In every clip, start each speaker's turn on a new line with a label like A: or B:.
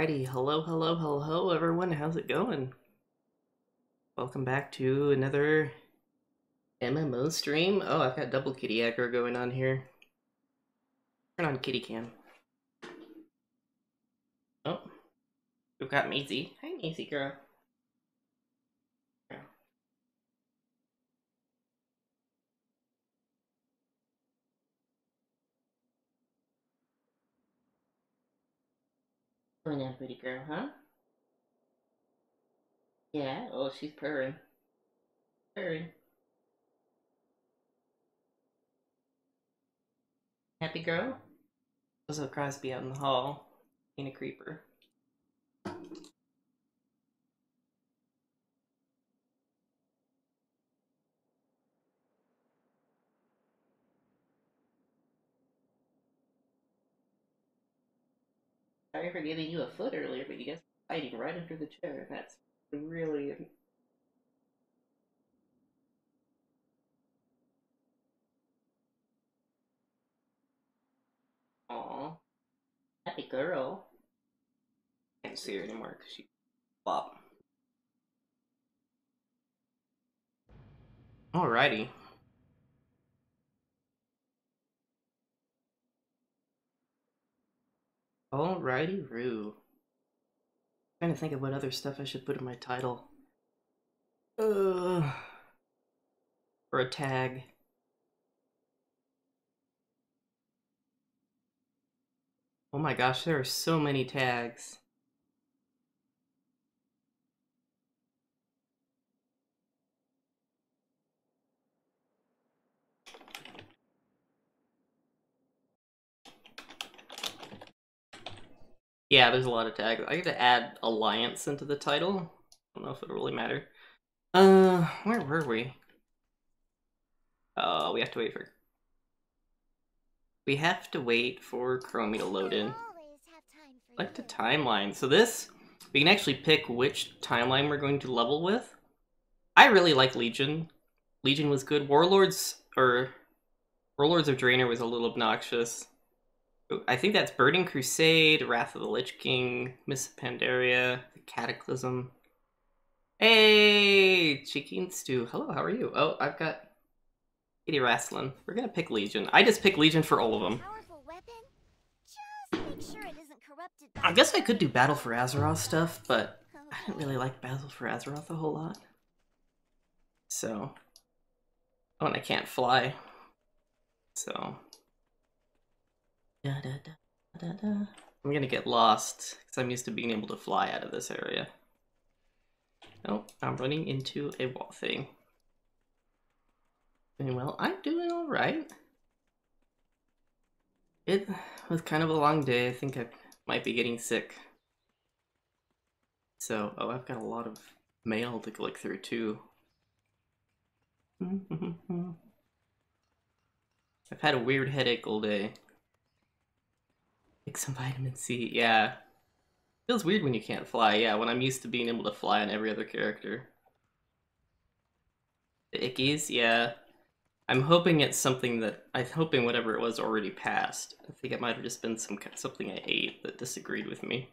A: Alrighty, hello everyone, how's it going? Welcome back to another MMO stream. Oh, I've got double kitty aggro going on here. Turn on kitty cam. Oh, we've got Maisie. Hi Maisie girl. Going on, pretty girl, huh? Yeah, oh, she's purring. Purring. Happy girl? There's a Crosby out in the hall. Ain't a creeper. Sorry for giving you a foot earlier, but you guys were fighting right under the chair. That's really... Aww. Happy girl. Can't see her anymore because she flop. Alrighty. Alrighty, Rue. Trying to think of what other stuff I should put in my title. Or a tag. Oh my gosh, there are so many tags. Yeah, there's a lot of tags. I get to add alliance into the title. I don't know if it'll really matter. Where were we? We have to wait for... We have to wait for Chromie to load in. Select a timeline. So this, we can actually pick which timeline we're going to level with. I really like Legion. Legion was good. Warlords of Draenor was a little obnoxious. I think that's Burning Crusade, Wrath of the Lich King, Miss Pandaria, the Cataclysm. Hey, Chicken Stew. Hello, how are you? Oh, I've got Kitty Rasslin. We're gonna pick Legion. I just pick Legion for all of them. I guess I could do Battle for Azeroth stuff, but I didn't really like Battle for Azeroth a whole lot. So, oh, and I can't fly. So, I'm gonna get lost because I'm used to being able to fly out of this area. Oh, I'm running into a wall thing. Well, I'm doing alright. It was kind of a long day. I think I might be getting sick. So, oh, I've got a lot of mail to click through too. I've had a weird headache all day. Take some vitamin C, yeah. Feels weird when you can't fly, yeah, when I'm used to being able to fly on every other character. The ickies, yeah. I'm hoping it's something that... I'm hoping whatever it was already passed. I think it might have just been something I ate that disagreed with me.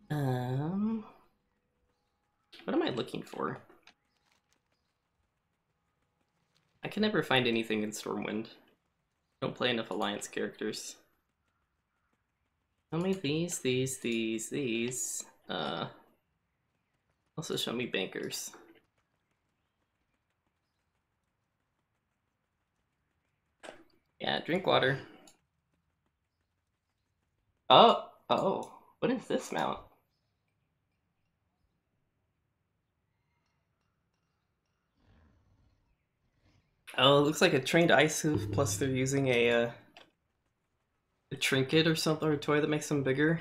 A: What am I looking for? I can never find anything in Stormwind. I don't play enough Alliance characters. Show me these. Also show me bankers. Yeah, drink water. Oh, what is this mount? Oh, it looks like a trained ice hoof, plus they're using a trinket or something, or a toy that makes them bigger.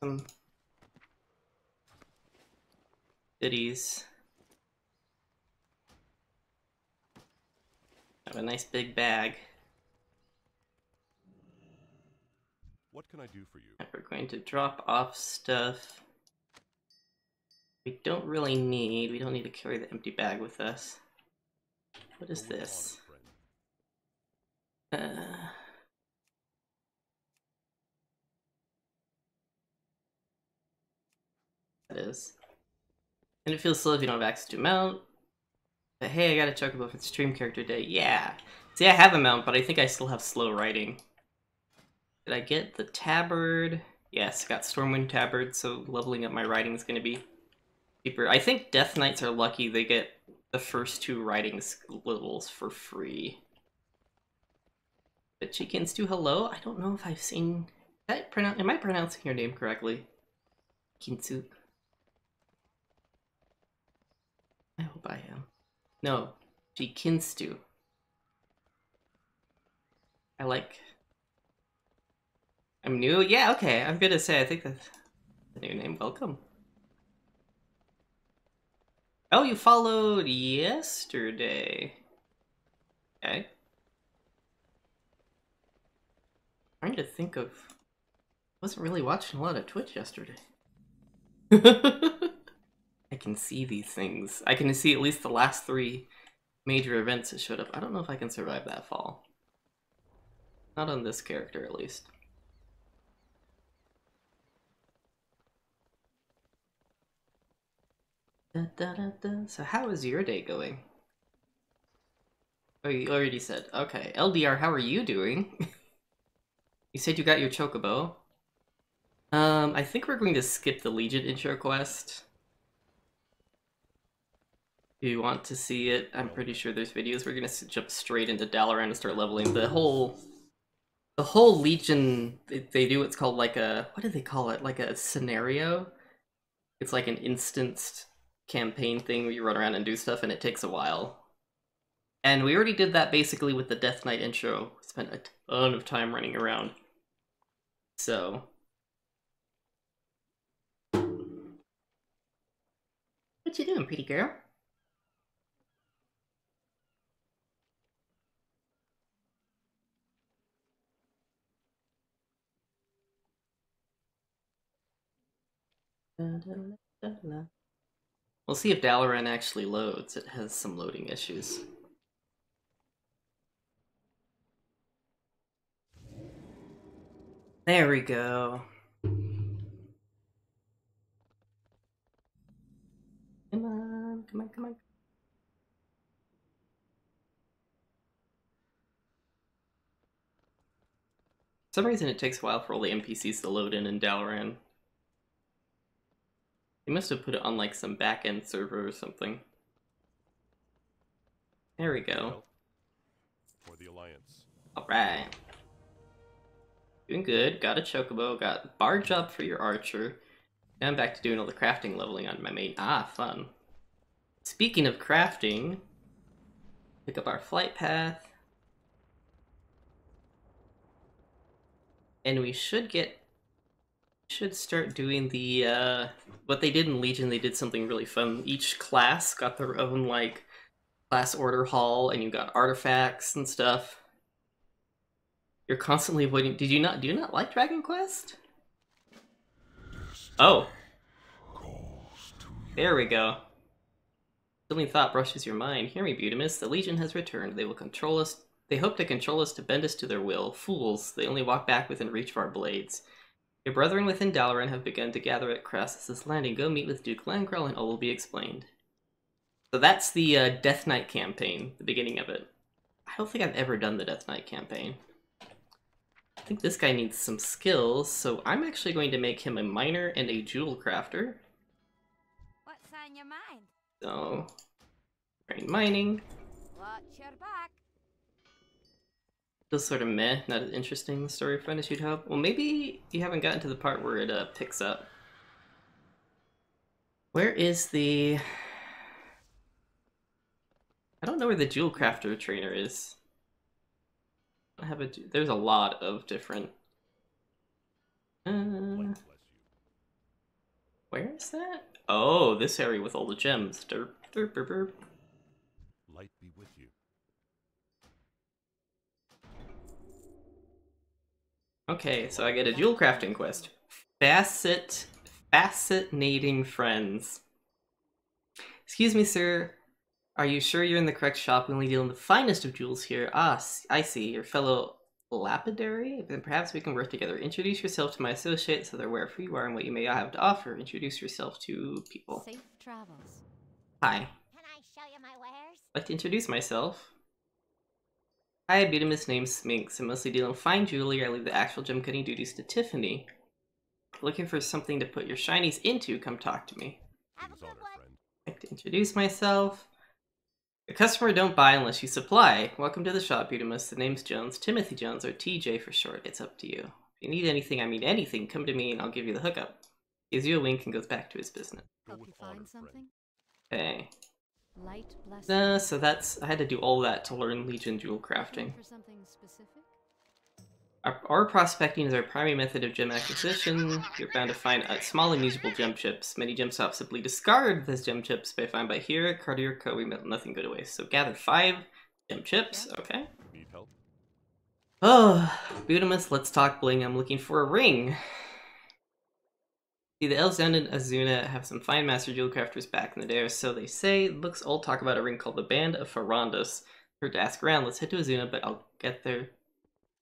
A: Some goodies. Have a nice big bag.
B: What can I do for you?
A: And we're going to drop off stuff we don't really need. We don't need to carry the empty bag with us. What is this? that is. And it feels slow if you don't have access to a mount. But hey, I got a chocobo for the stream character day. Yeah. See, I have a mount, but I think I still have slow riding. Did I get the tabard? Yes, got Stormwind tabard, so leveling up my riding is going to be cheaper. I think Death Knights are lucky they get the first 2 riding levels for free. But Chickens do hello? I don't know if I've seen... Am I pronouncing your name correctly? Kinsu. I hope I am. No, Jikinstu. I'm new? Yeah, okay, I'm gonna say I think that's the new name. Welcome. Oh, you followed yesterday. Okay. Trying to think of... Wasn't really watching a lot of Twitch yesterday. I can see these things. I can see at least the last 3 major events that showed up. I don't know if I can survive that fall. Not on this character, at least. So how is your day going? Oh, you already said. Okay. LDR, how are you doing? You said you got your chocobo. I think we're going to skip the Legion intro quest. If you want to see it, I'm pretty sure there's videos. We're gonna jump straight into Dalaran and start leveling. The whole Legion, they do what's called like a... What do they call it? Like a scenario? It's like an instanced campaign thing where you run around and do stuff, and it takes a while. And we already did that basically with the Death Knight intro. Spent a ton of time running around. So... What you doing, pretty girl? We'll see if Dalaran actually loads. It has some loading issues. There we go. Come on, come on, come on. For some reason it takes a while for all the NPCs to load in Dalaran. They must have put it on like some back-end server or something. There we go.
B: For the Alliance.
A: Alright. Doing good. Got a chocobo, got barge up for your archer. Now I'm back to doing all the crafting leveling on my main. Ah, fun. Speaking of crafting, pick up our flight path. And we should start doing the, what they did in Legion, they did something really fun. Each class got their own, like, class order hall, and you got artifacts and stuff. You're constantly avoiding... do you not like Dragon Quest? Oh. There we go. Something thought brushes your mind. Hear me, Butimus. The Legion has returned. They will control us. They hope to control us to bend us to their will. Fools. They only walk back within reach of our blades. Your brethren within Dalaran have begun to gather at Crassus's Landing. Go meet with Duke Langrel and all will be explained. So that's the Death Knight campaign, the beginning of it. I don't think I've ever done the Death Knight campaign. I think this guy needs some skills, so I'm actually going to make him a miner and a jewel crafter.
C: What's on your mind?
A: So, train mining.
C: Watch your back.
A: Feels sort of meh, not as interesting the story front as you'd hope. Well, maybe you haven't gotten to the part where it picks up. Where is the... I don't know where the jewel crafter trainer is. I have a... There's a lot of different... Where is that? Oh, this area with all the gems. Derp, derp, derp, derp.
B: Light be with you.
A: Okay, so I get a jewel crafting quest. Fascinating friends. Excuse me, sir. Are you sure you're in the correct shop? We only deal in the finest of jewels here. Ah, I see. Your fellow Lapidary? Then perhaps we can work together. Introduce yourself to my associate so they're aware of who you are and what you may have to offer. Introduce yourself to people.
C: Safe travels.
A: Hi.
C: Can I show you my wares?
A: I'd like to introduce myself. Hi, Beatimus, name's Sminx. I mostly deal in fine jewelry. I leave the actual gem cutting duties to Tiffany. Looking for something to put your shinies into, come talk to me.
C: Have a
B: It is
C: good
B: honor,
C: one.
B: friend.
A: I'd like to introduce myself. The customer don't buy unless you supply. Welcome to the shop, Beatimus. The name's Jones, Timothy Jones, or TJ for short. It's up to you. If you need anything, I mean anything, come to me and I'll give you the hookup. Gives you a wink and goes back to his business.
B: Go
C: Help
B: with
C: you
B: honor,
C: find
B: friend.
C: something?
A: Okay.
C: Light blessing.
A: So that's, I had to do all that to learn Legion jewel
C: Looking
A: crafting.
C: for something specific?
A: Our prospecting is our primary method of gem acquisition. You're bound to find small and usable gem chips. Many gem shops simply discard those gem chips they find by here. At Cartier Co. we let nothing go to waste. So gather 5 gem chips. Okay.
B: Need help?
A: Oh, Beatimus, let's talk bling. I'm looking for a ring. See, the elves down in Azuna have some fine master jewel crafters back in the day, or so they say. Looks old talk about a ring called the Band of Farandas. Heard to ask around. Let's head to Azuna, but I'll get there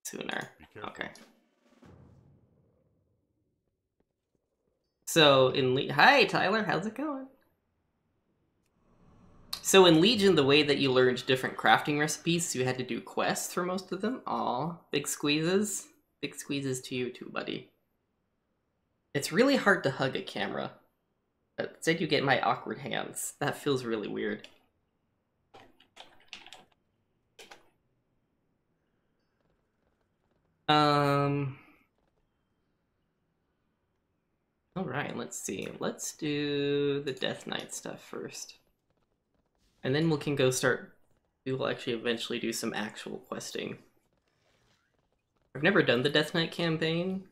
A: sooner.
B: Be careful.
A: Okay. So in hi Tyler, how's it going? So in Legion, the way that you learned different crafting recipes, so you had to do quests for most of them. Aw, big squeezes. Big squeezes to you too, buddy. It's really hard to hug a camera. Instead you get my awkward hands. That feels really weird. Alright, let's see. Let's do the Death Knight stuff first. And then we can go start... We will actually eventually do some actual questing. I've never done the Death Knight campaign.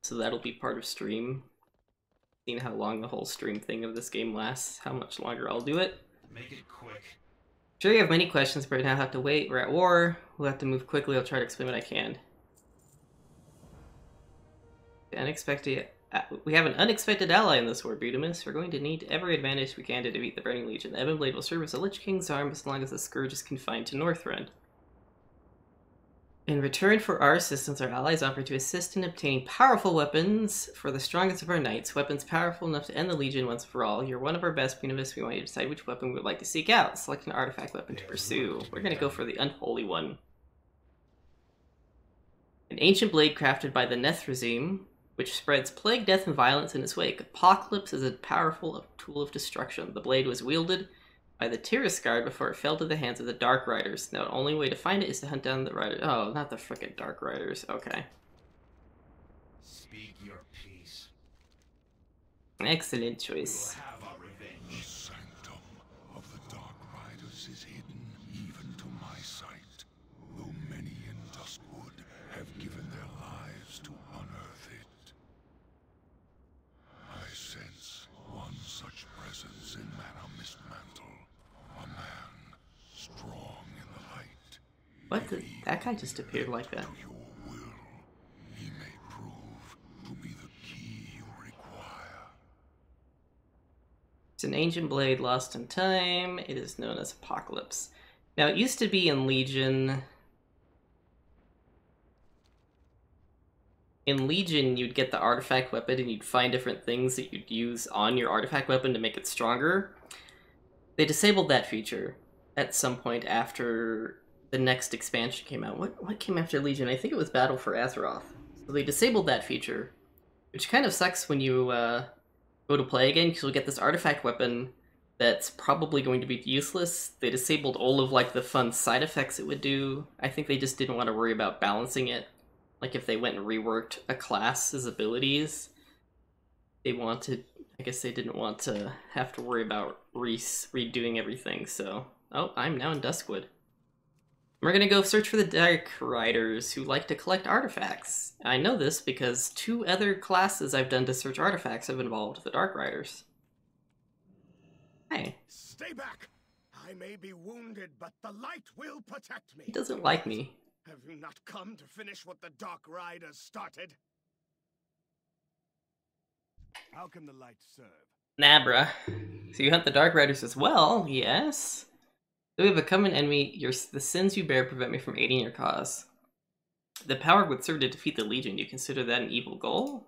A: So that'll be part of stream. Seeing how long the whole stream thing of this game lasts, how much longer I'll do it.
D: Make it quick.
A: Sure you have many questions, but right now I have to wait. We're at war. We'll have to move quickly. I'll try to explain what I can. We have an unexpected ally in this war, Beatimus. We're going to need every advantage we can to defeat the Burning Legion. The Ebon Blade will serve as a Lich King's arm as long as the Scourge is confined to Northrend. In return for our assistance, our allies offer to assist in obtaining powerful weapons for the strongest of our knights, weapons powerful enough to end the Legion once for all. You're one of our best, Beatimus. We want you to decide which weapon we would like to seek out. Select an artifact weapon to pursue. We're going to go for the Unholy one. An ancient blade crafted by the Nethrazim, which spreads plague, death, and violence in its wake. Apocalypse is a powerful tool of destruction. The blade was wielded by the Tirisgard before it fell to the hands of the Dark Riders. Now, the only way to find it is to hunt down the Riders. Oh, not the frickin' Dark Riders. Okay.
D: Speak your piece.
A: Excellent
D: We will
A: choice.
D: have our revenge.
E: The sanctum of the Dark Riders is hidden even to my sight, though many in Duskwood have given their lives to unearth it. I sense one such presence in Mana Mistmantle, a man strong in the light.
A: What the? That guy just appeared like that.
E: To your will, he may prove to be the key you require.
A: It's an ancient blade lost in time. It is known as Apocalypse. Now, it used to be in Legion... In Legion, you'd get the artifact weapon and you'd find different things that you'd use on your artifact weapon to make it stronger. They disabled that feature at some point after the next expansion came out. What came after Legion? I think it was Battle for Azeroth. So they disabled that feature, which kind of sucks when you go to play again, because you'll get this artifact weapon that's probably going to be useless. They disabled all of like the fun side effects it would do. I think they just didn't want to worry about balancing it. Like if they went and reworked a class's abilities, they wanted, I guess they didn't want to have to worry about redoing everything, so... Oh, I'm now in Duskwood. We're gonna go search for the Dark Riders who like to collect artifacts. I know this because 2 other classes I've done to search artifacts have involved the Dark Riders. Hey,
F: Stay back! I may be wounded, but the light will protect me.
A: he doesn't like me.
F: Have you not come to finish what the Dark Riders started? How can the light serve?
A: Nah, bruh. So you hunt the Dark Riders as well, yes? Though we have become an enemy, the sins you bear prevent me from aiding your cause. The power would serve to defeat the Legion. You consider that an evil goal?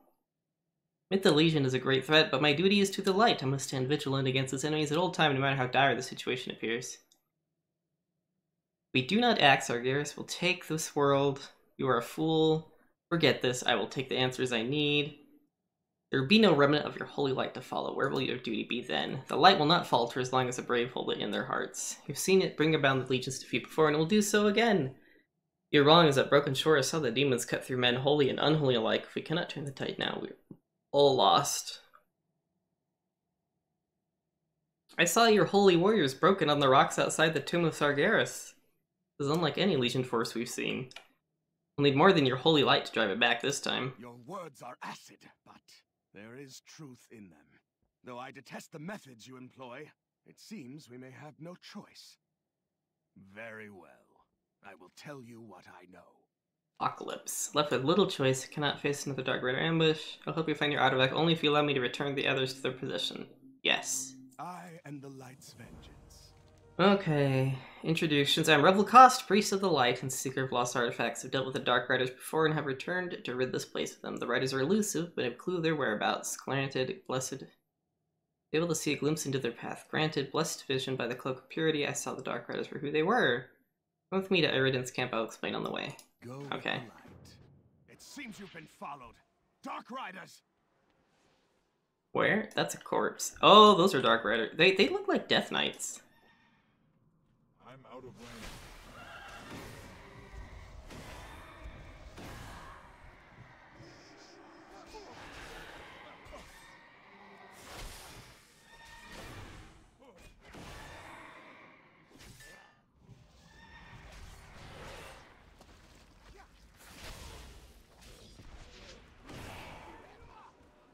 A: Admit the Legion is a great threat, but my duty is to the light. I must stand vigilant against its enemies at all time, no matter how dire the situation appears. We do not act, Sargeras will take this world. You are a fool. Forget this. I will take the answers I need. There will be no remnant of your holy light to follow. Where will your duty be then? The light will not falter as long as the brave hold it in their hearts. You've seen it bring about the Legion's defeat before, and it will do so again. You're wrong, as that broken shore saw the demons cut through men holy and unholy alike. If we cannot turn the tide now, we're all lost. I saw your holy warriors broken on the rocks outside the tomb of Sargeras. This is unlike any Legion force we've seen. We'll need more than your holy light to drive it back this time.
F: Your words are acid, but there is truth in them. Though I detest the methods you employ, it seems we may have no choice. Very well. I will tell you what I know.
A: Apocalypse. Left with little choice, cannot face another Dark Rider ambush. I'll help you find your artifact only if you allow me to return the others to their position. Yes.
F: I and the light's vengeance.
A: Okay. Introductions. I'm Revel Cost, Priest of the Light and Seeker of Lost Artifacts. I've dealt with the Dark Riders before and have returned to rid this place of them. The Riders are elusive, but have clue of their whereabouts. Granted, blessed. Able to see a glimpse into their path. Granted, blessed vision by the Cloak of Purity, I saw the Dark Riders for who they were. Come with me to Eridan's camp, I'll explain on the way.
F: Go
A: okay.
F: with the light. It seems you've been followed. Dark Riders!
A: Where? That's a corpse. Oh, those are Dark Riders. They look like Death Knights.
E: I'm out of range.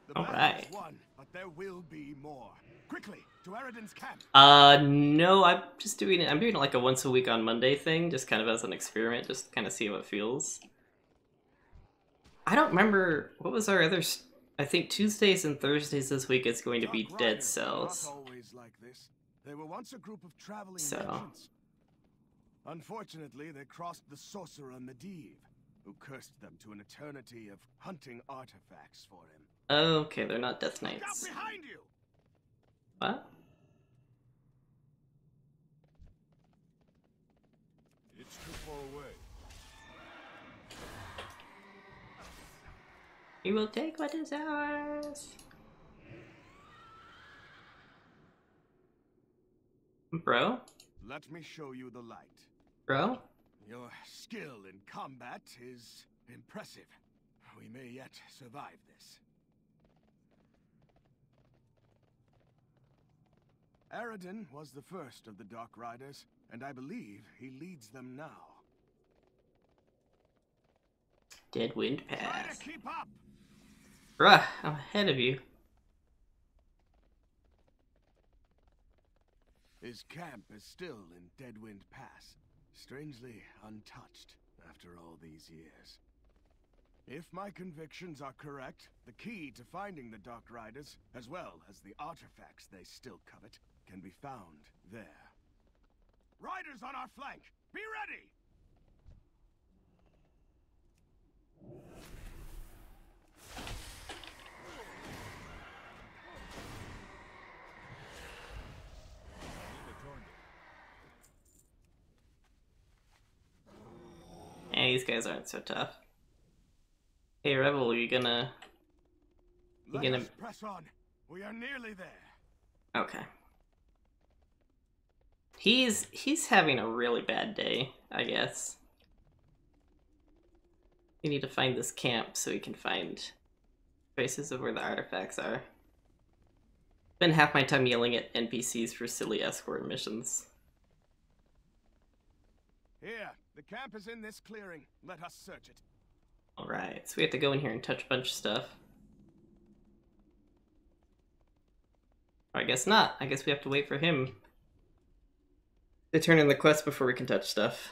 F: The battle
A: Alright.
F: is won, but there will be more. Quickly, to Eridan's camp.
A: No, I'm doing like a once a week on Monday thing, just kind of as an experiment, just to kind of see how it feels. I don't remember, what was our other, I think Tuesdays and Thursdays this week is going to be
F: Dark
A: Dead
F: Riders were
A: Cells.
F: Not always like this. They were once a group of traveling
A: So.
F: merchants. Unfortunately, they crossed the sorcerer Medivh, who cursed them to an eternity of hunting artifacts for him.
A: Okay, they're not Death
F: Look out
A: Knights.
F: behind you!
A: What?
E: It's too far away.
A: We will take what is ours. Bro?
F: Let me show you the light.
A: Bro?
F: Your skill in combat is impressive. We may yet survive this. Eridan was the first of the Dark Riders, and I believe he leads them now.
A: Deadwind
F: Try
A: Pass.
F: to keep up!
A: Bruh, I'm ahead of you.
F: His camp is still in Deadwind Pass, strangely untouched after all these years. If my convictions are correct, the key to finding the Dark Riders, as well as the artifacts they still covet, can be found there. Riders on our flank, be ready!
A: Hey, these guys aren't so tough. Hey, Rebel, you gonna...
F: Let
A: gonna-
F: us press on. We are nearly there.
A: Okay. He's having a really bad day, I guess. We need to find this camp so we can find traces of where the artifacts are. Spend half my time yelling at NPCs for silly escort missions.
F: Here, the camp is in this clearing. Let us search it.
A: Alright, so we have to go in here and touch a bunch of stuff. Or I guess not. I guess we have to wait for him to turn in the quest before we can touch stuff.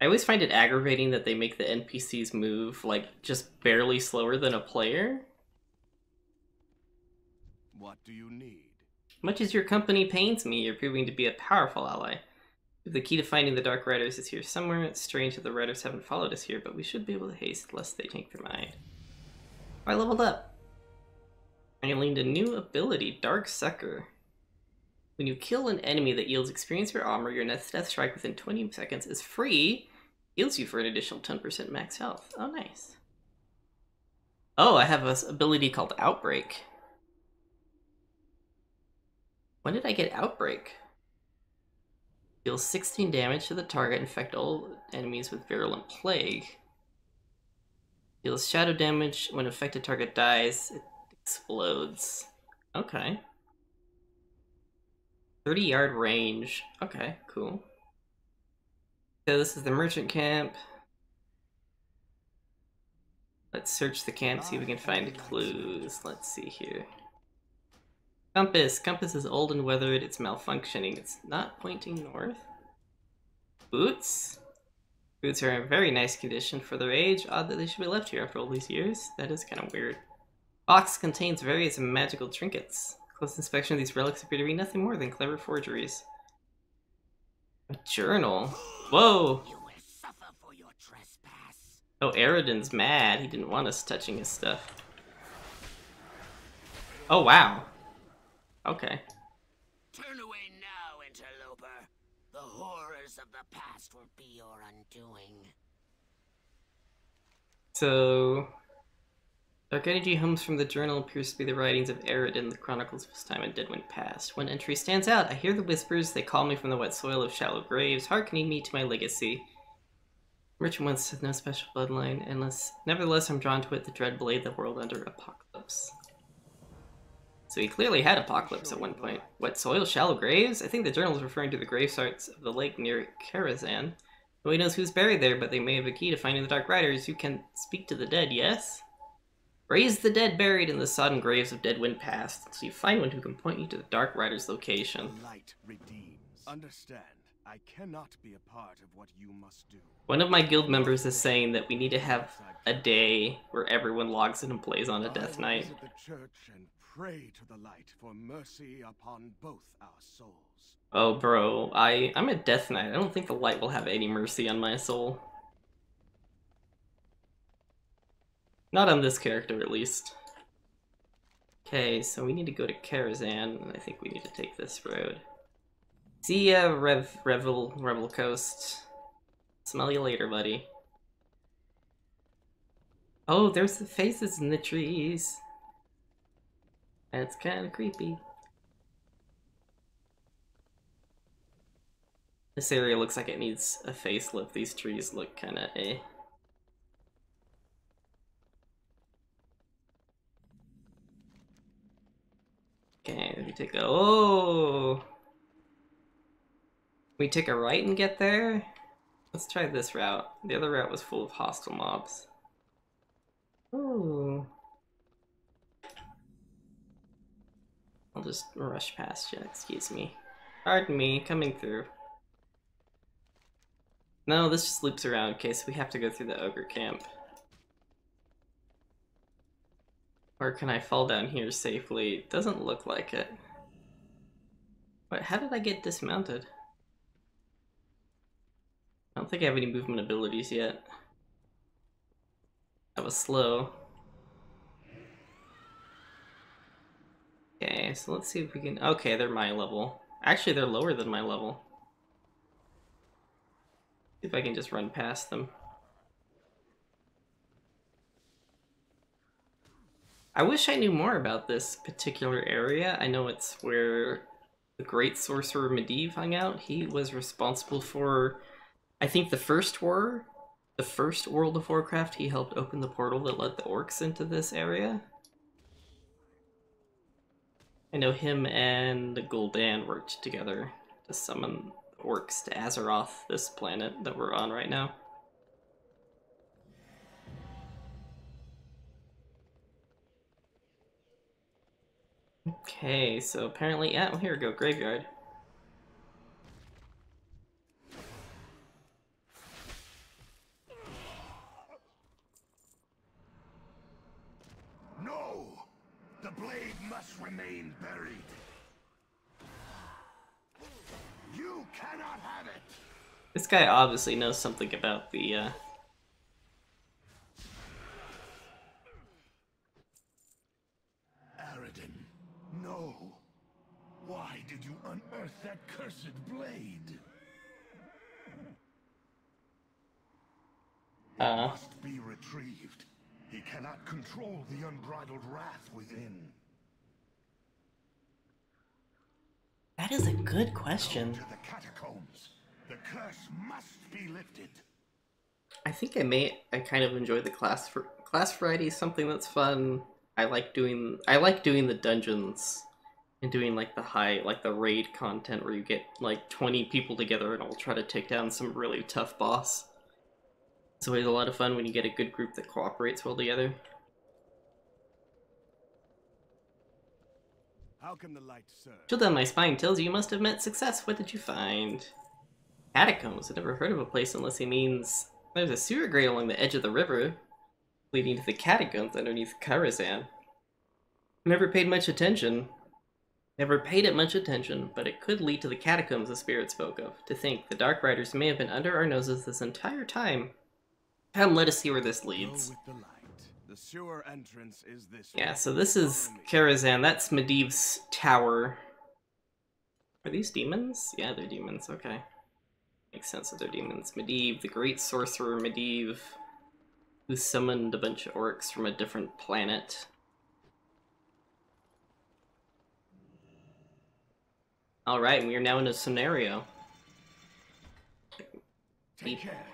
A: I always find it aggravating that they make the NPCs move, like, just barely slower than a player.
F: What do you need?
A: Much as your company pains me, you're proving to be a powerful ally. The key to finding the Dark Riders is here somewhere. It's strange that the Riders haven't followed us here, but we should be able to haste lest they take their mind. I leveled up. I learned a new ability, Dark Sucker. When you kill an enemy that yields experience or armor, your next death strike within 20 seconds is free. Heals you for an additional 10% max health. Oh, nice. Oh, I have an ability called Outbreak. When did I get Outbreak? Deals 16 damage to the target, infect all enemies with virulent plague. Deals shadow damage when affected target dies, it explodes. Okay. 30-yard range. Okay, cool. So this is the merchant camp. Let's search the camp, see if we can find clues. Let's see here. Compass. Compass is old and weathered. It's malfunctioning. It's not pointing north. Boots. Boots are in very nice condition for their age. Odd that they should be left here after all these years. That is kind of weird. Box contains various magical trinkets. Close inspection of these relics appear to be nothing more than clever forgeries. A journal. Whoa!
G: You will suffer for your trespass.
A: Oh, Eridan's mad. He didn't want us touching his stuff. Oh, wow. Okay.
G: Turn away now, interloper. The horrors of the past will be your undoing.
A: So... Dark energy hums from the journal appears to be the writings of Eridan, the chronicles of his time in Deadwind Past. One entry stands out. I hear the whispers. They call me from the wet soil of shallow graves, hearkening me to my legacy. Merchant once had no special bloodline, nevertheless I'm drawn to it, the dread blade the world under apocalypse. So he clearly had apocalypse at one point. Wet soil, shallow graves? I think the journal is referring to the grave sites of the lake near Karazhan. Nobody knows who's buried there, but they may have a key to finding the Dark Riders. You can speak to the dead, yes? Raise the dead buried in the sodden graves of Deadwind Past, so you find one who can point you to the Dark Riders' location.
F: Light redeems. Understand, I cannot be a part of what you must do.
A: One of my guild members is saying that we need to have a day where everyone logs in and plays on a death
F: I
A: night.
F: visit the church and pray to the light for mercy upon both our souls.
A: Oh, bro, I'm a death knight. I don't think the light will have any mercy on my soul. Not on this character, at least. Okay, so we need to go to Karazhan, and I think we need to take this road. See ya, Rebel Coast. Smell you later, buddy. Oh, there's the faces in the trees. That's kind of creepy. This area looks like it needs a facelift. These trees look kind of eh. Okay, we take a... Oh! We take a right and get there? Let's try this route. The other route was full of hostile mobs. Ooh. I'll just rush past you, excuse me. Pardon me, coming through. No, this just loops around. Okay, so we have to go through the ogre camp. Or can I fall down here safely? It doesn't look like it. But how did I get dismounted? I don't think I have any movement abilities yet. That was slow. Okay, so let's see if we can... Okay, they're my level. Actually, they're lower than my level. See if I can just run past them. I wish I knew more about this particular area. I know it's where the great sorcerer Medivh hung out. He was responsible for, I think, the first war. The first World of Warcraft, he helped open the portal that let the orcs into this area. I know him and the Gul'dan worked together to summon orcs to Azeroth, this planet that we're on right now. Okay, so apparently, yeah, well, here we go, graveyard.
E: No! The blade must remain buried.
F: cannot have it.
A: This guy obviously knows something about the,
E: Aradin, no. Why did you unearth that cursed blade? It must be retrieved. He cannot control the unbridled wrath within.
A: That is a good question.
E: To the catacombs. The curse must be lifted.
A: I think I kind of enjoy the class variety is something that's fun. I like doing the dungeons and doing like the raid content where you get like 20 people together and all try to take down some really tough boss. It's always a lot of fun when you get a good group that cooperates well together.
F: How can the light serve?
A: Till then, my spine tells you must have met success. What did you find? Catacombs. I've never heard of a place unless he means there's a sewer grate along the edge of the river leading to the catacombs underneath Karazhan. Never paid much attention. Never paid it much attention, but it could lead to the catacombs the spirit spoke of. To think, the Dark Riders may have been under our noses this entire time. Come, let us see where this leads.
F: Go with the light. The sewer entrance is this
A: Yeah,
F: way.
A: so this is
F: Follow me.
A: Karazhan. That's Medivh's tower. Are these demons? Yeah, they're demons. Okay. Makes sense that they're demons. Medivh, the great sorcerer Medivh, who summoned a bunch of orcs from a different planet. Alright, we are now in a scenario.
F: Take care.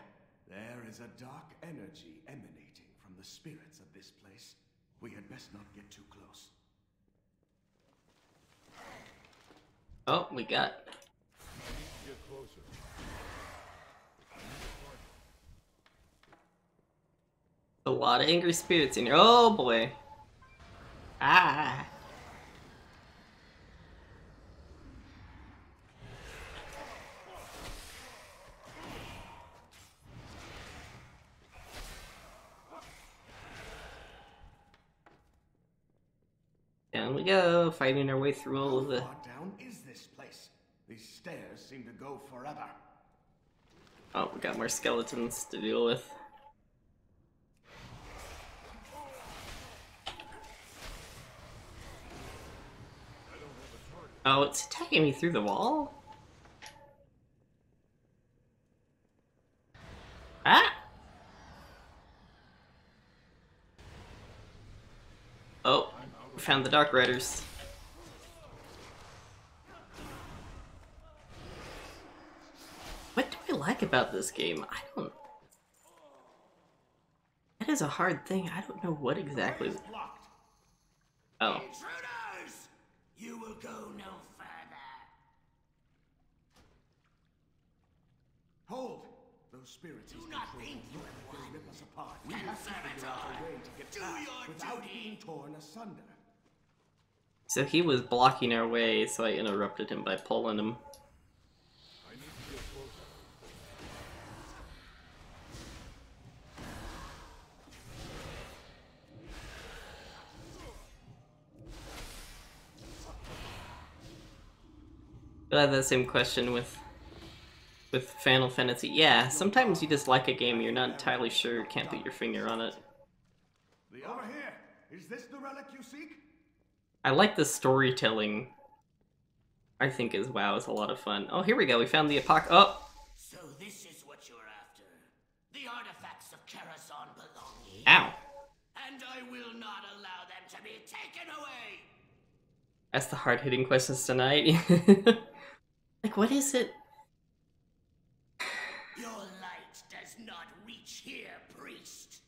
F: There is a dark energy emanating from the spirits of this place. We had best not get too close.
A: Oh, we got...
B: Get closer.
A: a lot of angry spirits in here. Oh boy. Ah. Down we go, fighting our way through all of the...
F: How far down is this place? These stairs seem to go forever.
A: Oh, we got more skeletons to deal with. Oh, it's attacking me through the wall? Ah! Oh, we found the Dark Riders. What do I like about this game? I don't... That is a hard thing. I don't know what exactly...
F: Blocked.
A: Oh.
G: Intruders! You will go no further.
F: Hold! Those spirits
G: Do
F: he's
G: not
F: controlling
G: think you
F: look
G: have
F: like
G: won.
F: they'll rip us apart. We have to figure out a way to get
G: Do
F: past
G: your
F: without
G: duty.
F: being torn asunder.
A: So he was blocking our way, so I interrupted him by pulling him.
B: I need to get closer.
A: I have that same question with Final Fantasy. Yeah, sometimes you just like a game you're not entirely sure, can't put your finger on it.
F: Over here! Is this the relic you seek?
A: I like the storytelling. I think as WoW is a lot of fun. Oh, here we go. We found the Oh,
G: So this is what you're after. The artifacts of Karazhan belong here.
A: ow!
G: And I will not allow them to be taken away.
A: That's the hard-hitting questions tonight. Like, what is it?
G: Your light does not reach here, priest.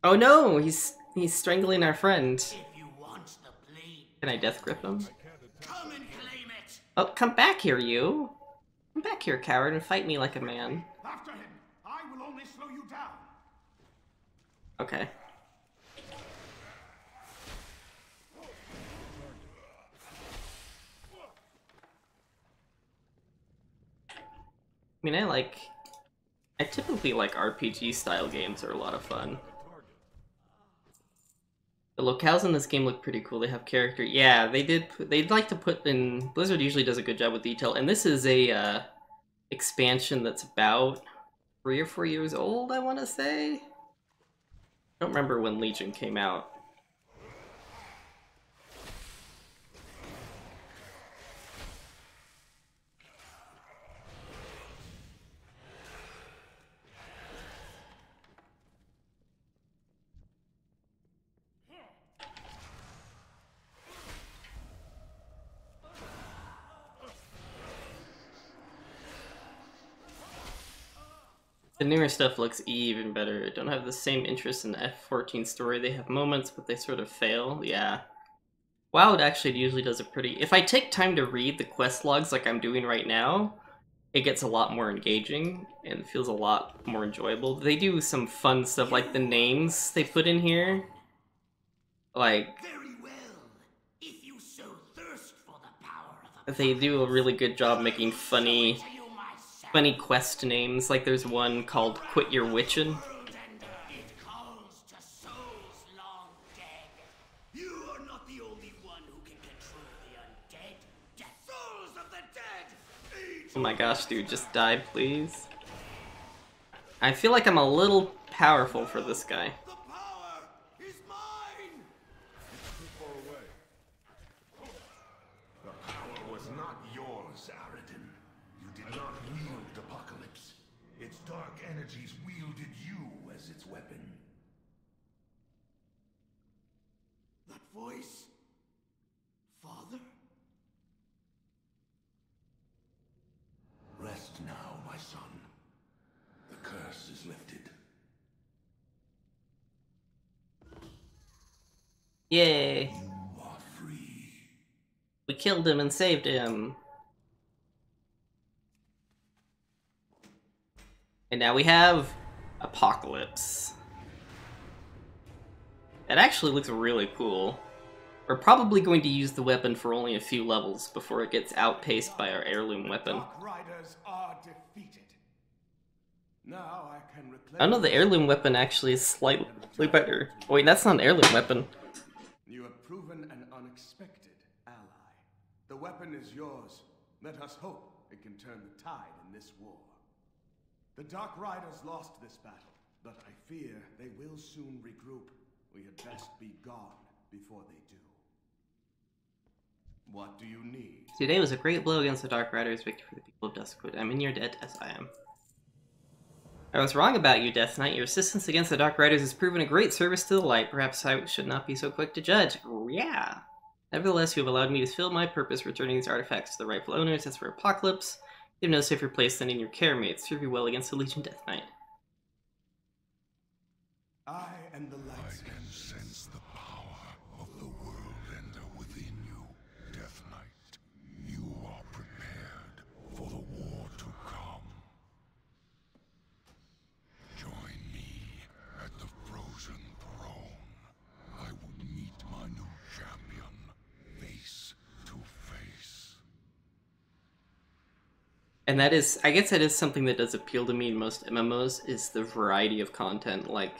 A: Oh no, he's strangling our friend.
G: If you want the blade,
A: Can I death grip him?
G: come and claim it.
A: Oh, come back here, you! Come back here, coward, and fight me like a man.
F: After him! I will only slow you down!
A: Okay. I mean, I typically like RPG style games, are a lot of fun. The locales in this game look pretty cool. They have character. Yeah, they'd like to put in... Blizzard usually does a good job with detail, and this is a expansion that's about 3 or 4 years old, I want to say. I don't remember when Legion came out. The newer stuff looks even better. I don't have the same interest in the F14 story. They have moments, but they sort of fail. Yeah. WoW actually usually does a pretty... If I take time to read the quest logs like I'm doing right now, it gets a lot more engaging and feels a lot more enjoyable. They do some fun stuff, like the names they put in here. Like,
G: Very well. If you so thirst for the power of the
A: they do a really good job making funny quest names. Like there's one called Quit Your Witchin'.
G: world, and it calls to souls long dead. You are not the only one who can control the undead. Death souls of the dead. Eat
A: Oh my gosh, dude, just die, please. I feel like I'm a little powerful for this guy.
G: the power is mine.
B: Too far away.
E: The power was not yours, Aradin. You did not wield Apocalypse. Its dark energies wielded you as its weapon.
G: That voice, Father?
E: Rest now, my son. The curse is lifted.
A: Yay!
E: You are free.
A: We killed him and saved him. And now we have Apocalypse. It actually looks really cool. We're probably going to use the weapon for only a few levels before it gets outpaced by our heirloom weapon.
F: Dark Riders are defeated. Now I can reclaim.
A: I don't know, the heirloom weapon actually is slightly better. Oh, wait, that's not an heirloom weapon.
F: You have proven an unexpected ally. The weapon is yours. Let us hope it can turn the tide in this war. The Dark Riders lost this battle, but I fear they will soon regroup. We had best be gone before they do. What do you need?
A: Today was a great blow against the Dark Riders, victory for the people of Duskwood. I'm in your debt as I am. I was wrong about you, Death Knight. Your assistance against the Dark Riders has proven a great service to the light. Perhaps I should not be so quick to judge. Yeah. Nevertheless, you have allowed me to fulfill my purpose, returning these artifacts to the rightful owners. As for Apocalypse, you have no safer place than in your care mates. Serve you well against the Legion, Death Knight.
F: I am the
E: I
F: light.
E: can sense the power of the world ender within you, Death Knight. You are prepared for the war to come. Join me at the Frozen Throne. I would meet my new champion, face to face.
A: And that is, I guess that is something that does appeal to me in most MMOs, is the variety of content. Like,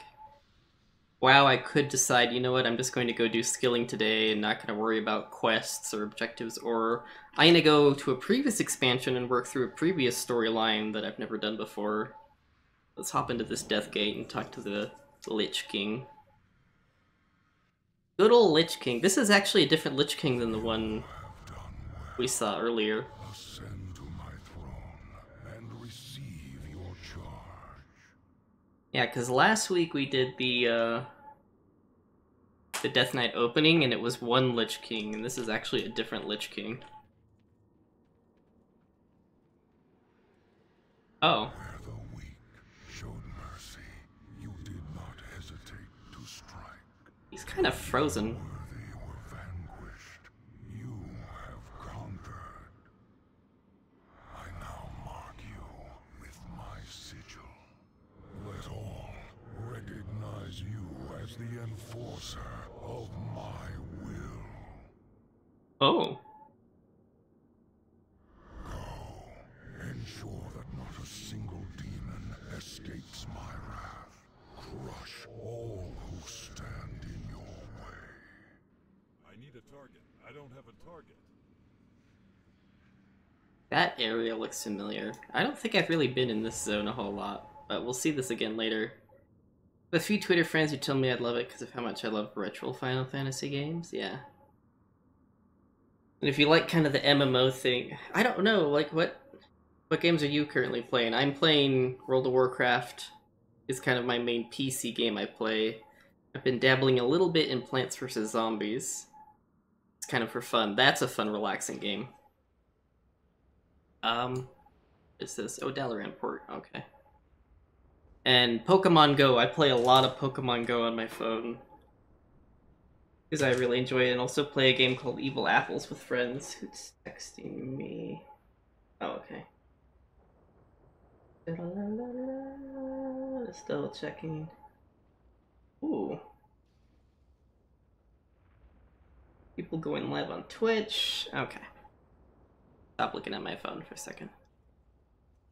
A: WoW, I could decide, you know what, I'm just going to go do skilling today and not going to worry about quests or objectives, or I'm going to go to a previous expansion and work through a previous storyline that I've never done before. Let's hop into this Death Gate and talk to the Lich King. Good old Lich King. This is actually a different Lich King than the one we saw earlier.
E: Ascend to my throne and receive your charge.
A: Yeah, because last week we did the Death Knight opening, and it was one Lich King, and this is actually a different Lich King. Oh.
E: Where the weak showed mercy, you did not hesitate to strike.
A: He's kind of frozen.
E: Where they were vanquished, you have conquered. I now mark you with my sigil. Let all recognize you as the enforcer of my will.
A: Oh.
E: Go. Ensure that not a single demon escapes my wrath. Crush all who stand in your way.
B: I need a target. I don't have a target.
A: That area looks familiar. I don't think I've really been in this zone a whole lot, but we'll see this again later. A few Twitter friends who tell me I'd love it because of how much I love retro Final Fantasy games, yeah. And if you like kind of the MMO thing, I don't know, like what games are you currently playing? I'm playing World of Warcraft. Is kind of my main PC game I play. I've been dabbling a little bit in Plants vs. Zombies. It's kind of for fun. That's a fun, relaxing game. What is this? Oh, Dalaran port. Okay. And Pokemon Go. I play a lot of Pokemon Go on my phone. Because I really enjoy it. And also play a game called Evil Apples with friends. Who's texting me? Oh, okay. Still checking. Ooh. People going live on Twitch. Okay. Stop looking at my phone for a second.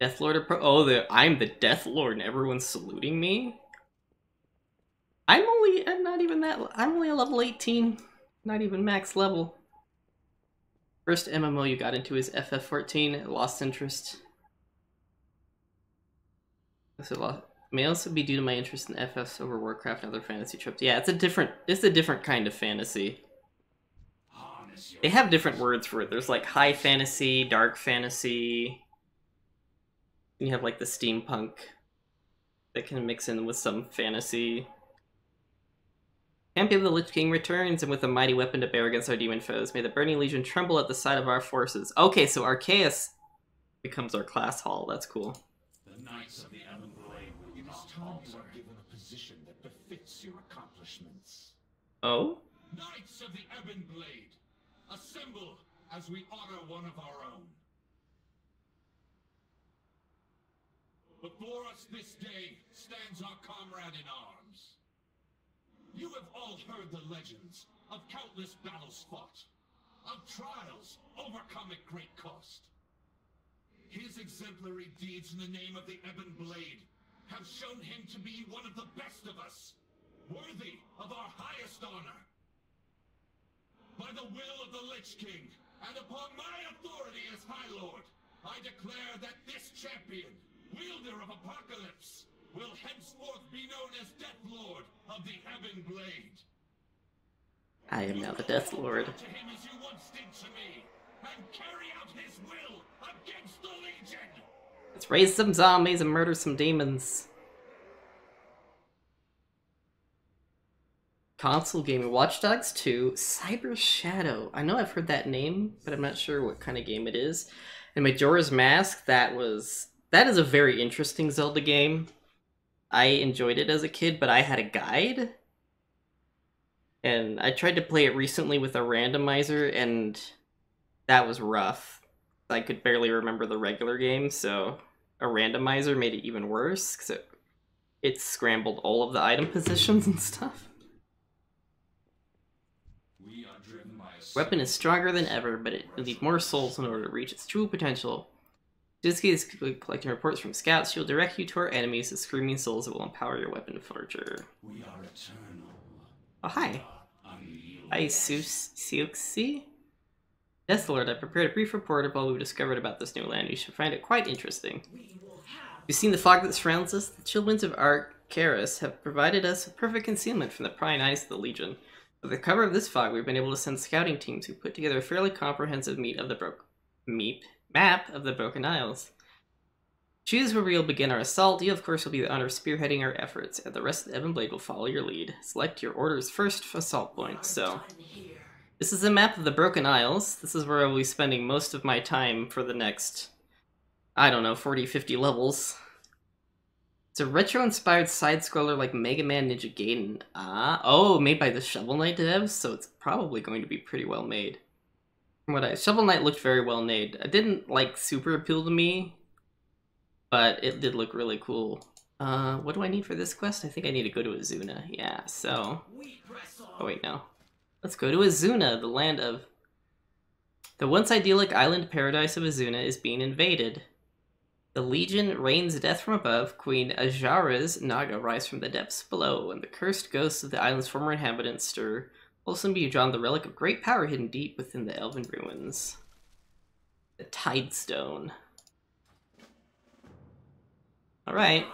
A: Death Lord I'm the Death Lord and everyone's saluting me? I'm not even that, I'm only a level 18. Not even max level. First MMO you got into is FF14, Lost Interest. So may also be due to my interest in FFs over Warcraft and other fantasy tropes. Yeah, it's a different kind of fantasy. They have different words for it. There's like high fantasy, dark fantasy. You have like the steampunk that can mix in with some fantasy. Champion of the Lich King returns, and with a mighty weapon to bear against our demon foes, may the Burning Legion tremble at the sight of our forces. Okay, so Arceus becomes our class hall. That's cool.
D: The Knights of the Blade will not always are given a position that befits your accomplishments.
A: Oh?
B: Knights of the Ebon Blade, assemble as we honor one of our own. Before us this day stands our comrade in arms. You have all heard the legends of countless battles fought, of trials overcome at great cost. His exemplary deeds in the name of the Ebon Blade have shown him to be one of the best of us, worthy of our highest honor. By the will of the Lich King, and upon my authority as High Lord, I declare that this champion, wielder of Apocalypse, will henceforth be known as Death Lord of the Ebon Blade.
A: I am now the Death Lord.
B: To him as you once did to me, and carry out his will against the Legion.
A: Let's raise some zombies and murder some demons. Console gaming. Watch Dogs 2, Cyber Shadow. I know I've heard that name, but I'm not sure what kind of game it is. And Majora's Mask, that is a very interesting Zelda game. I enjoyed it as a kid, but I had a guide. And I tried to play it recently with a randomizer, and that was rough. I could barely remember the regular game, so a randomizer made it even worse, because it scrambled all of the item positions and stuff.
D: We are driven by
A: Weapon is stronger than ever, but it will need more souls in order to reach its true potential. Disky is collecting reports from scouts. She'll direct you to our enemies, the screaming souls that will empower your weapon forger.
D: We are eternal.
A: Oh, hi. Hi, Siuxi. Death Lord, I prepared a brief report of all we've discovered about this new land. You should find it quite interesting. You've seen the fog that surrounds us? The chill winds of Arcaris have provided us with perfect concealment from the prying eyes of the Legion. With the cover of this fog, we've been able to send scouting teams who put together a fairly comprehensive map of the Broken Isles. Choose where we'll begin our assault. You, of course, will be the honor of spearheading our efforts, and the rest of the Ebon Blade will follow your lead. Select your order's first assault point. So, this is a map of the Broken Isles. This is where I'll be spending most of my time for the next, I don't know, 40, 50 levels. It's a retro-inspired side-scroller like Mega Man Ninja Gaiden. Oh, made by the Shovel Knight devs, so it's probably going to be pretty well made. Shovel Knight looked very well made. It didn't, like, super appeal to me, but it did look really cool. What do I need for this quest? I think I need to go to Azuna. Yeah, so... Oh, wait, no. Let's go to Azuna, the land of... The once idyllic island paradise of Azuna is being invaded. The Legion rains death from above, Queen Ajara's Naga rise from the depths below, and the cursed ghosts of the island's former inhabitants stir. Will soon be drawn the relic of great power hidden deep within the elven ruins. The Tidestone. Alright.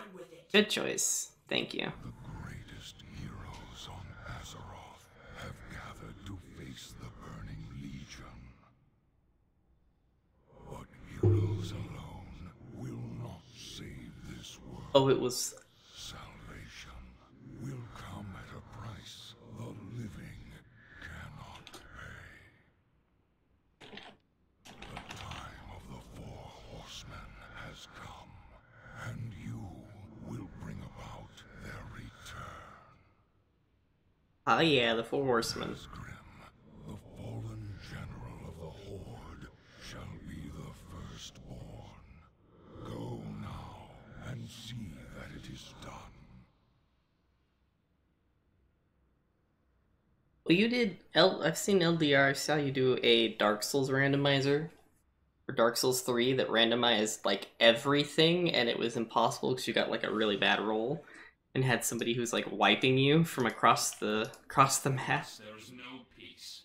A: Good choice. Thank you.
E: The greatest heroes on Azeroth have gathered to face the Burning Legion. But heroes alone will not save this world.
A: Oh, it was...
E: Salvation will come at a price the living cannot pay. The time of the Four Horsemen has come, and you will bring about their return.
A: Ah, yeah, the Four Horsemen.
E: Grim, the fallen general of the Horde, shall be the firstborn. Go now and see that it is done.
A: Well, you did... I've seen LDR, I saw you do a Dark Souls randomizer. For Dark Souls 3 that randomized, like, everything, and it was impossible because you got, like, a really bad roll. And had somebody who's, like, wiping you from across the map.
B: There's no peace,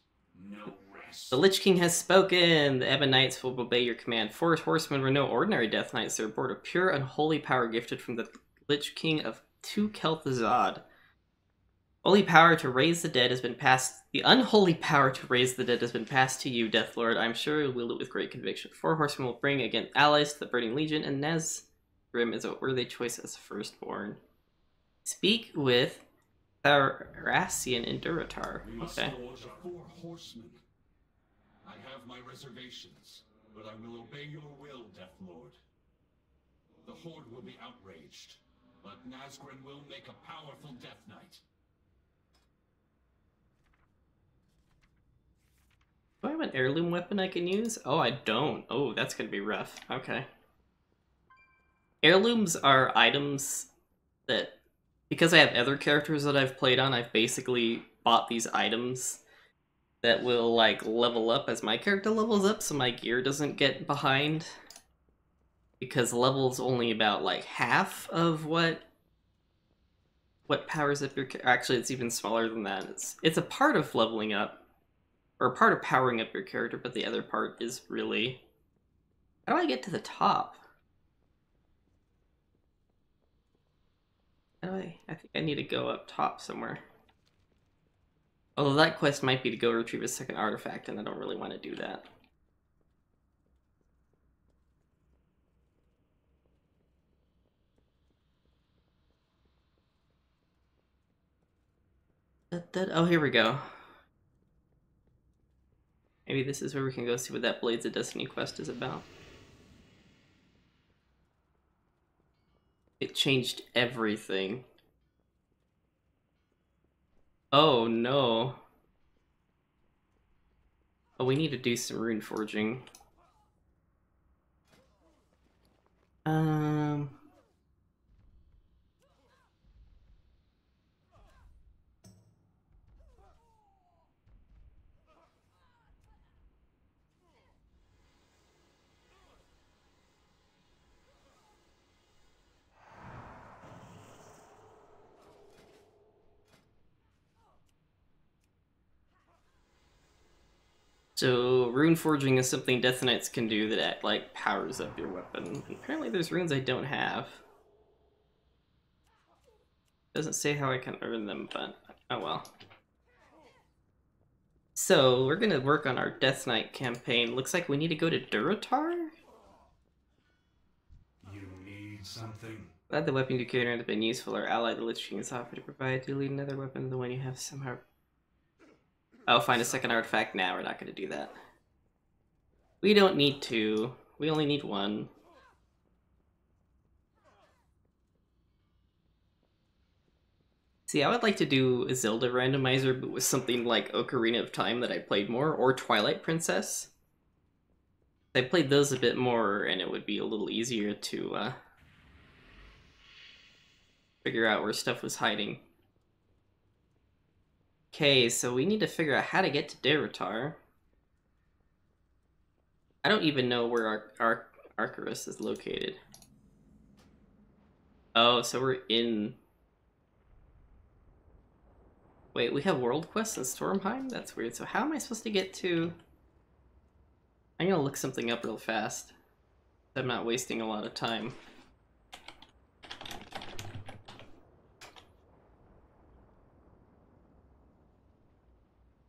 B: no rest.
A: The Lich King has spoken! The Ebon Knights will obey your command. Four horsemen were no ordinary Death Knights. They're aboard a pure, unholy power gifted from the Lich King of Tu Kel'Thuzad. Holy power to raise the dead has been passed. The unholy power to raise the dead has been passed to you, Deathlord. I'm sure you'll wield it with great conviction. Four horsemen will bring again allies to the Burning Legion, and Nazgrim is a worthy choice as firstborn. Speak with Tharasian and Durotar.
B: We must
A: Okay.
B: forge a Four Horsemen. I have my reservations, but I will obey your will, Deathlord. The Horde will be outraged, but Nazgrim will make a powerful Death Knight.
A: Do I have an heirloom weapon I can use? Oh, I don't. Oh, that's gonna be rough. Okay. Heirlooms are items that, because I have other characters that I've played on, I've basically bought these items that will, like, level up as my character levels up so my gear doesn't get behind. Because level's only about, like, half of what powers up your character. Actually, it's even smaller than that. It's a part of leveling up. Or a part of powering up your character, but the other part is really... How do I get to the top? How do I think I need to go up top somewhere. Although that quest might be to go retrieve a second artifact, and I don't really want to do that. Oh, here we go. Maybe this is where we can go see what that Blades of Destiny quest is about. It changed everything. Oh no. Oh, we need to do some Rune Forging. So, Rune Forging is something Death Knights can do that, like, powers up your weapon. Apparently there's runes I don't have. Doesn't say how I can earn them, but oh well. So, we're gonna work on our Death Knight campaign. Looks like we need to go to Durotar?
D: You need something?
A: Glad the weapon you carry around has been useful. Our ally, the Lich King, is offered to provide. Do you lead another weapon than the one you have somehow? Oh, find a second artifact? Nah, we're not gonna do that. We don't need two. We only need one. See, I would like to do a Zelda randomizer, but with something like Ocarina of Time that I played more, or Twilight Princess. I played those a bit more, and it would be a little easier to figure out where stuff was hiding. Okay, so we need to figure out how to get to Durotar. I don't even know where our Arcarus is located. Oh, so we're in... Wait, we have world quests in Stormheim? That's weird. So how am I supposed to get to... I'm gonna look something up real fast. I'm not wasting a lot of time.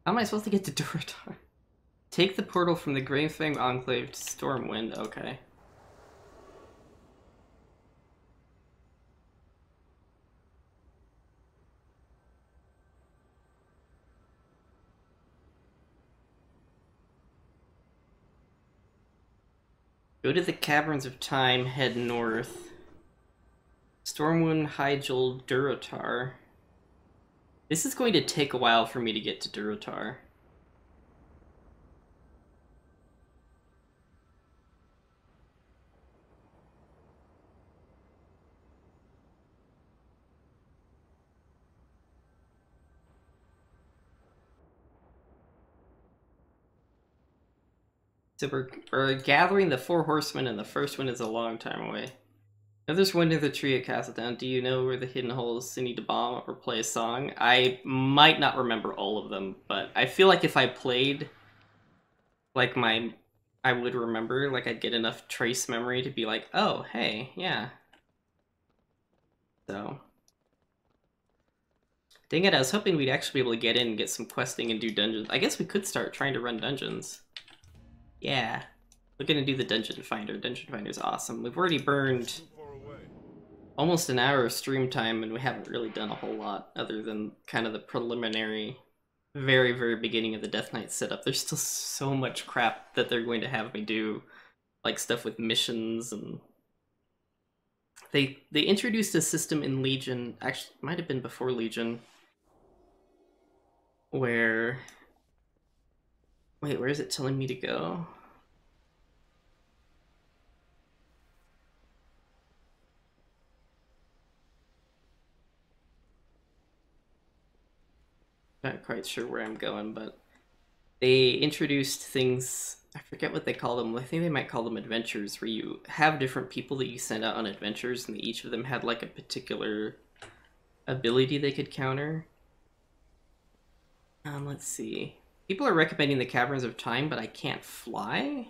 A: How am I supposed to get to Durotar? Take the portal from the Gravefang Enclave to Stormwind. Okay. Go to the Caverns of Time, head north. Stormwind, Hyjal, Durotar. This is going to take a while for me to get to Durotar. So we're gathering the 4 horsemen, and the first one is a long time away. Now there's one near the tree at Castletown. Do you know where the hidden holes need to bomb or play a song? I might not remember all of them, but I feel like if I played like I would remember, like I'd get enough trace memory to be like, oh, hey, yeah. So. Dang it, I was hoping we'd actually be able to get in and get some questing and do dungeons. I guess we could start trying to run dungeons. Yeah. We're gonna do the Dungeon Finder. Dungeon Finder's awesome. We've already burned almost an hour of stream time, and we haven't really done a whole lot other than kind of the preliminary, very, very beginning of the Death Knight setup. There's still so much crap that they're going to have me do, like stuff with missions, and they introduced a system in Legion, actually it might have been before Legion, where, wait, where is it telling me to go? Not quite sure where I'm going, but they introduced things, I forget what they call them, I think they might call them adventures, where you have different people that you send out on adventures, and each of them had like a particular ability they could counter. Let's see. People are recommending the Caverns of Time, but I can't fly?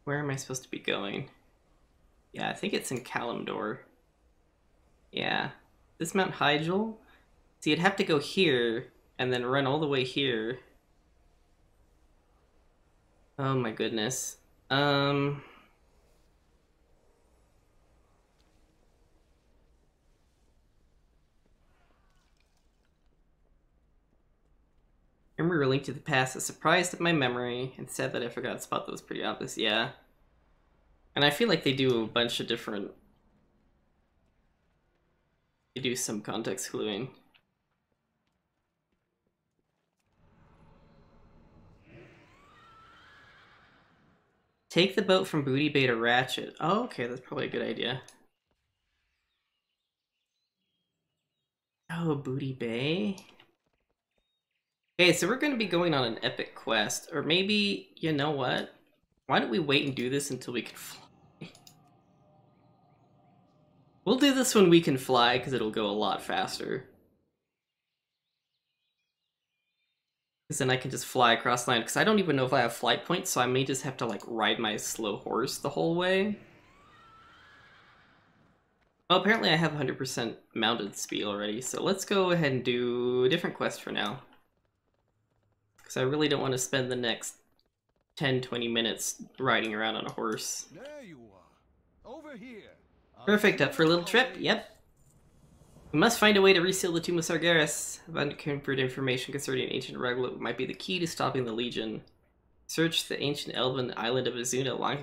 A: Where am I supposed to be going? Yeah, I think it's in Kalimdor. Yeah. This Mount Hyjal? So you'd have to go here, and then run all the way here. Oh my goodness. Remember, Link to the Past is surprised at my memory and said that I forgot a spot that was pretty obvious. Yeah. And I feel like they do a bunch of different... They do some context cluing. Take the boat from Booty Bay to Ratchet. Oh, okay, that's probably a good idea. Oh, Booty Bay? Okay, so we're going to be going on an epic quest. Or maybe, you know what? Why don't we wait and do this until we can fly? We'll do this when we can fly, because it'll go a lot faster. Because then I can just fly across the land, because I don't even know if I have flight points, so I may just have to, like, ride my slow horse the whole way. Oh, apparently I have 100% mounted speed already, so let's go ahead and do a different quest for now. Because I really don't want to spend the next 10-20 minutes riding around on a horse.
F: There you are. Over here.
A: Perfect, up for a little trip, yep. We must find a way to reseal the Tomb of Sargeras. I've uncovered information concerning ancient Reglet might be the key to stopping the Legion. Search the ancient elven island of Azuna. Long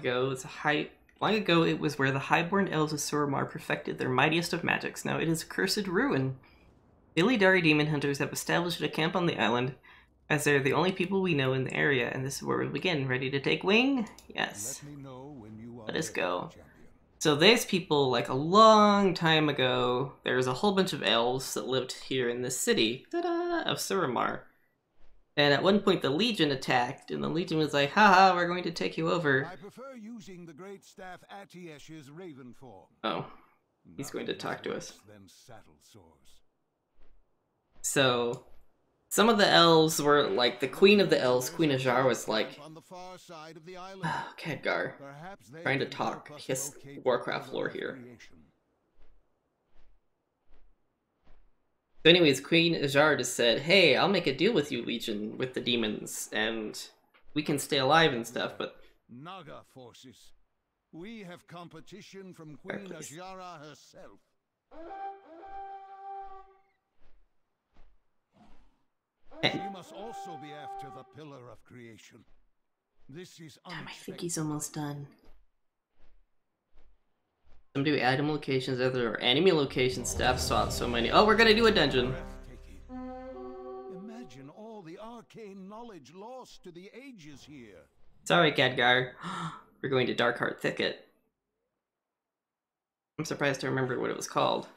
A: ago it was where the highborn elves of Suramar perfected their mightiest of magics. Now it is a cursed ruin. The Illidari demon hunters have established a camp on the island, as they're the only people we know in the area, and this is where we'll begin. Ready to take wing? Yes. Let us go. So there's people, like, a long time ago, there was a whole bunch of elves that lived here in this city, of Suramar. And at one point the Legion attacked, and the Legion was like, haha, we're going to take you over.
F: I prefer using the great staff Atiesh's raven form.
A: Oh, he's going to talk to us.
F: Than saddle sores.
A: So, Some of the elves were like the queen of the elves, Queen Ajar, was like,
E: On the far side of the island.
A: oh, Khadgar,
E: Perhaps they
A: trying to
E: can help
A: talk
E: us
A: his
E: locate the
A: Warcraft
E: pillar
A: lore
E: of
A: here.
E: creation.
A: So anyways, Queen Ajar just said, hey, I'll make a deal with you, Legion, with the demons, and we can stay alive and stuff, but...
E: Naga forces. We have competition from Queen
A: please.
E: Ajara herself.
A: And,
E: We must also be after the pillar of creation. This is
A: damn, I think
E: unexpected.
A: he's almost done. Some do item locations, other enemy location staff swap so many. Oh, we're gonna do a dungeon.
E: Breathtaking. Imagine all the arcane knowledge lost to the ages here.
A: Sorry, Khadgar. We're going to Darkheart Thicket. I'm surprised I remembered what it was called.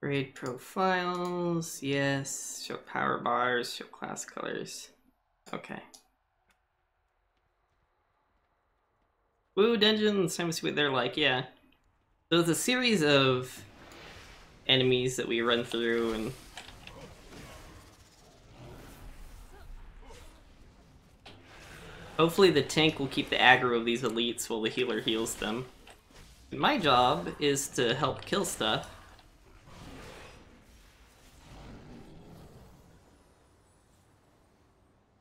A: Grade profiles, yes. Show power bars, show class colors. Okay. Woo, dungeons! Time to see what they're like, yeah. So it's a series of enemies that we run through and... hopefully the tank will keep the aggro of these elites while the healer heals them. And my job is to help kill stuff.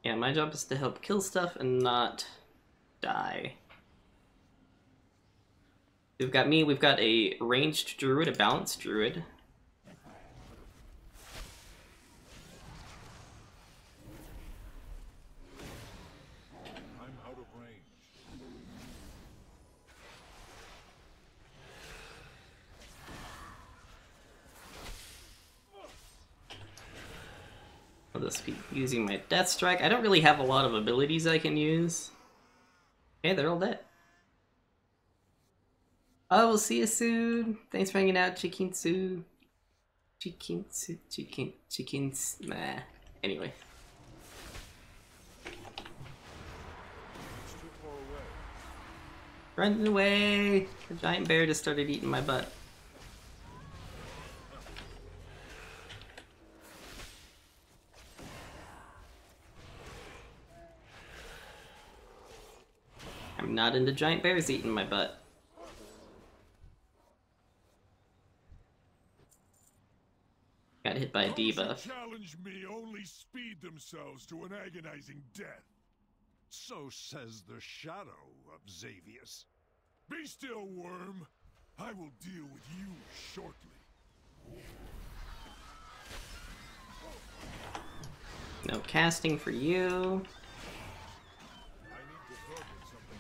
A: Yeah, my job is to help kill stuff and not die. We've got me, we've got a ranged druid, a balanced druid.
E: I'm out of range.
A: I'll just be using my Death Strike. I don't really have a lot of abilities I can use. Okay, they're all dead. Oh, we'll see you soon. Thanks for hanging out, Chikinsu. Chickens. Nah. Anyway.
E: It's too far away.
A: Running away! The giant bear just started eating my butt. I'm not into giant bears eating my butt. Got hit by a
E: Those who
A: debuff.
E: challenge me only speed themselves to an agonizing death. So says the shadow of Xavius. Be still, worm. I will deal with you shortly.
A: No casting for you.
E: I need to target something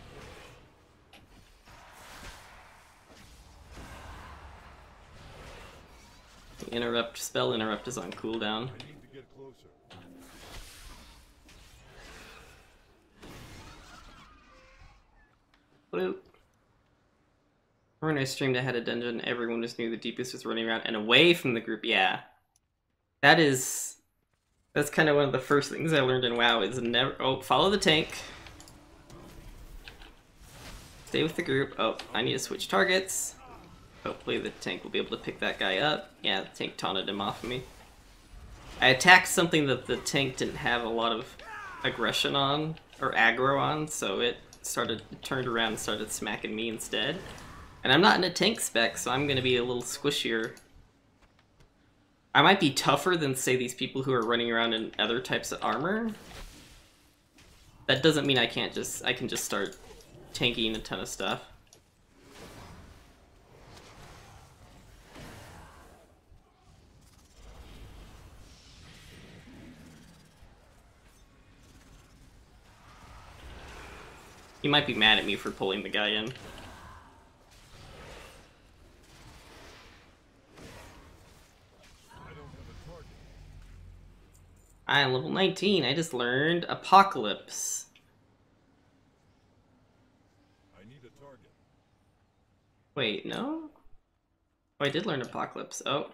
E: first.
A: Interrupt, spell interrupt is on cooldown.
E: I need to get closer.
A: Bloop. When I streamed, I had a dungeon, everyone just knew the deepest was running around and away from the group. Yeah. That's kind of one of the first things I learned in WoW is never, follow the tank. Stay with the group. Oh, I need to switch targets. Hopefully the tank will be able to pick that guy up. Yeah, the tank taunted him off of me. I attacked something that the tank didn't have a lot of aggression on, or aggro on, so it turned around and started smacking me instead. And I'm not in a tank spec, so I'm gonna be a little squishier. I might be tougher than, say, these people who are running around in other types of armor. That doesn't mean I can just start tanking a ton of stuff. He might be mad at me for pulling the guy in. I am level 19. I just learned Apocalypse.
E: I need a target.
A: Wait, no? Oh, I did learn Apocalypse. Oh.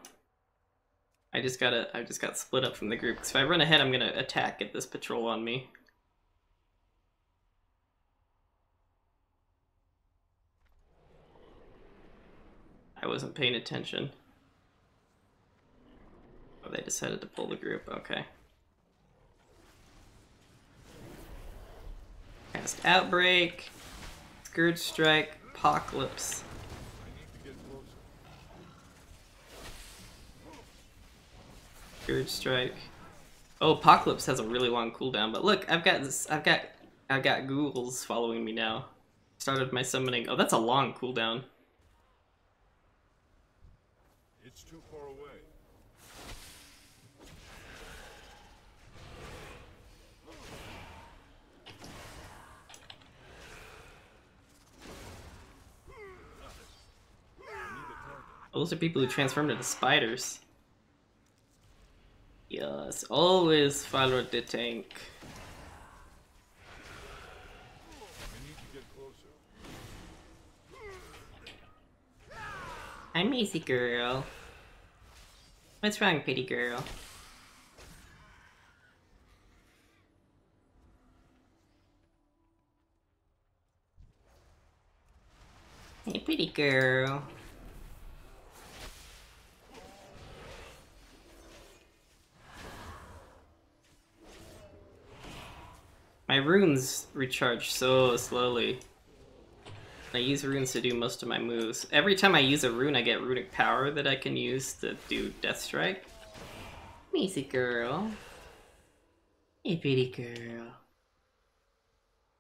A: I just got split up from the group. So if I run ahead, I'm gonna attack, get this patrol on me. wasn't paying attention. Oh, they decided to pull the group, okay. Cast Outbreak, Scourge Strike, Apocalypse. Scourge Strike. Oh, Apocalypse has a really long cooldown, but look, I've got ghouls following me now. Started my summoning. Oh, that's a long cooldown.
E: It's too far away.
A: Those are people who transformed into spiders. Yes, always follow the tank.
E: I need to get closer.
A: I'm easy girl. What's wrong, pretty girl? Hey, pretty girl. My runes recharge so slowly. I use runes to do most of my moves. Every time I use a rune, I get runic power that I can use to do Death Strike. Easy girl. Hey, pretty girl.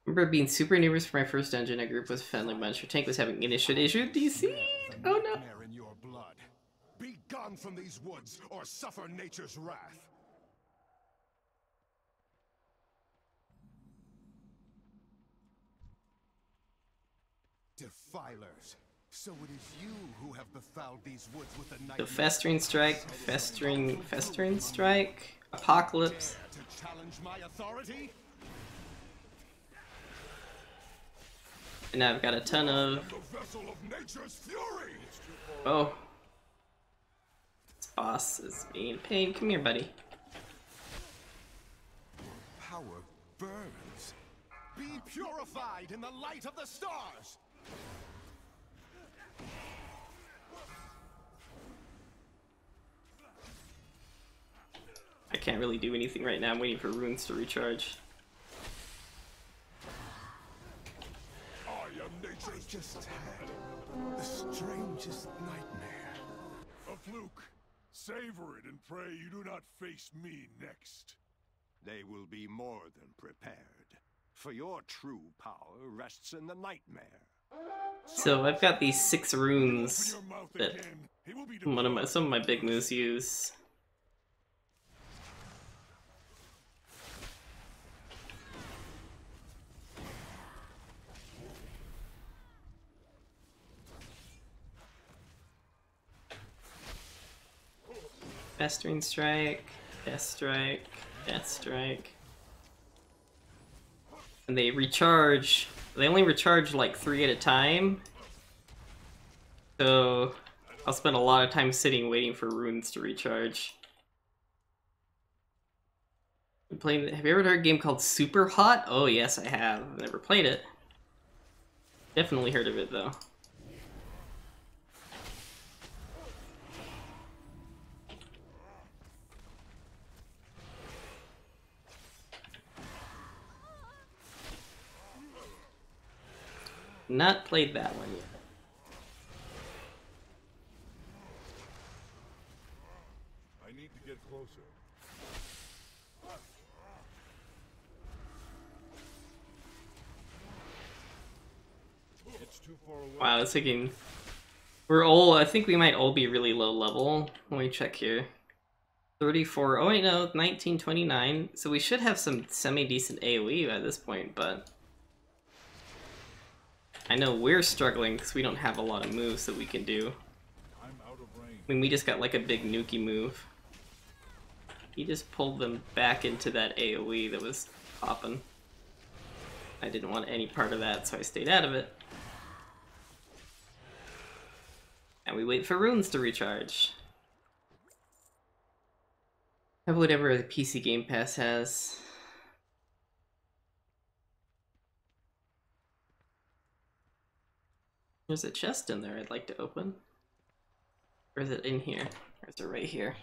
A: Remember being super nervous for my first dungeon. A group was a friendly bunch. Your tank was having initial issue. DC. Oh no.
E: Nightmare in your blood. Be gone from these woods, or suffer nature's wrath. Defilers. So it is you who have befouled these woods with a nightmare.
A: The Festering Strike, Festering Strike, Apocalypse.
E: To challenge my authority?
A: And I've got a ton of...
E: The vessel of nature's fury.
A: Oh. This boss is being a pain. Come here, buddy.
E: Power burns. Be purified in the light of the stars.
A: I can't really do anything right now. I'm waiting for runes to recharge.
E: I am nature's just had the strangest nightmare. A fluke. Savor it and pray you do not face me next. They will be more than prepared. For your true power rests in the nightmare.
A: So I've got these 6 runes that some of my big moves use. Festering Strike, Death Strike, Death Strike. And they recharge, they only recharge like 3 at a time. So I'll spend a lot of time sitting waiting for runes to recharge. Have you ever heard a game called Super Hot? Oh yes, I have. I've never played it. Definitely heard of it though. Not played that one yet.
E: I need to get closer. It's too far away.
A: Wow, I was thinking I think we might all be really low level. Let me check here. 34, oh wait no, 1929. So we should have some semi-decent AoE at this point, but I know we're struggling because we don't have a lot of moves that we can do.
E: I'm out of range.
A: I mean, we just got like a big nuki move. He just pulled them back into that AoE that was popping. I didn't want any part of that, so I stayed out of it. And we wait for runes to recharge. Have whatever the PC Game Pass has. There's a chest in there I'd like to open. Or is it in here? Or is it right here?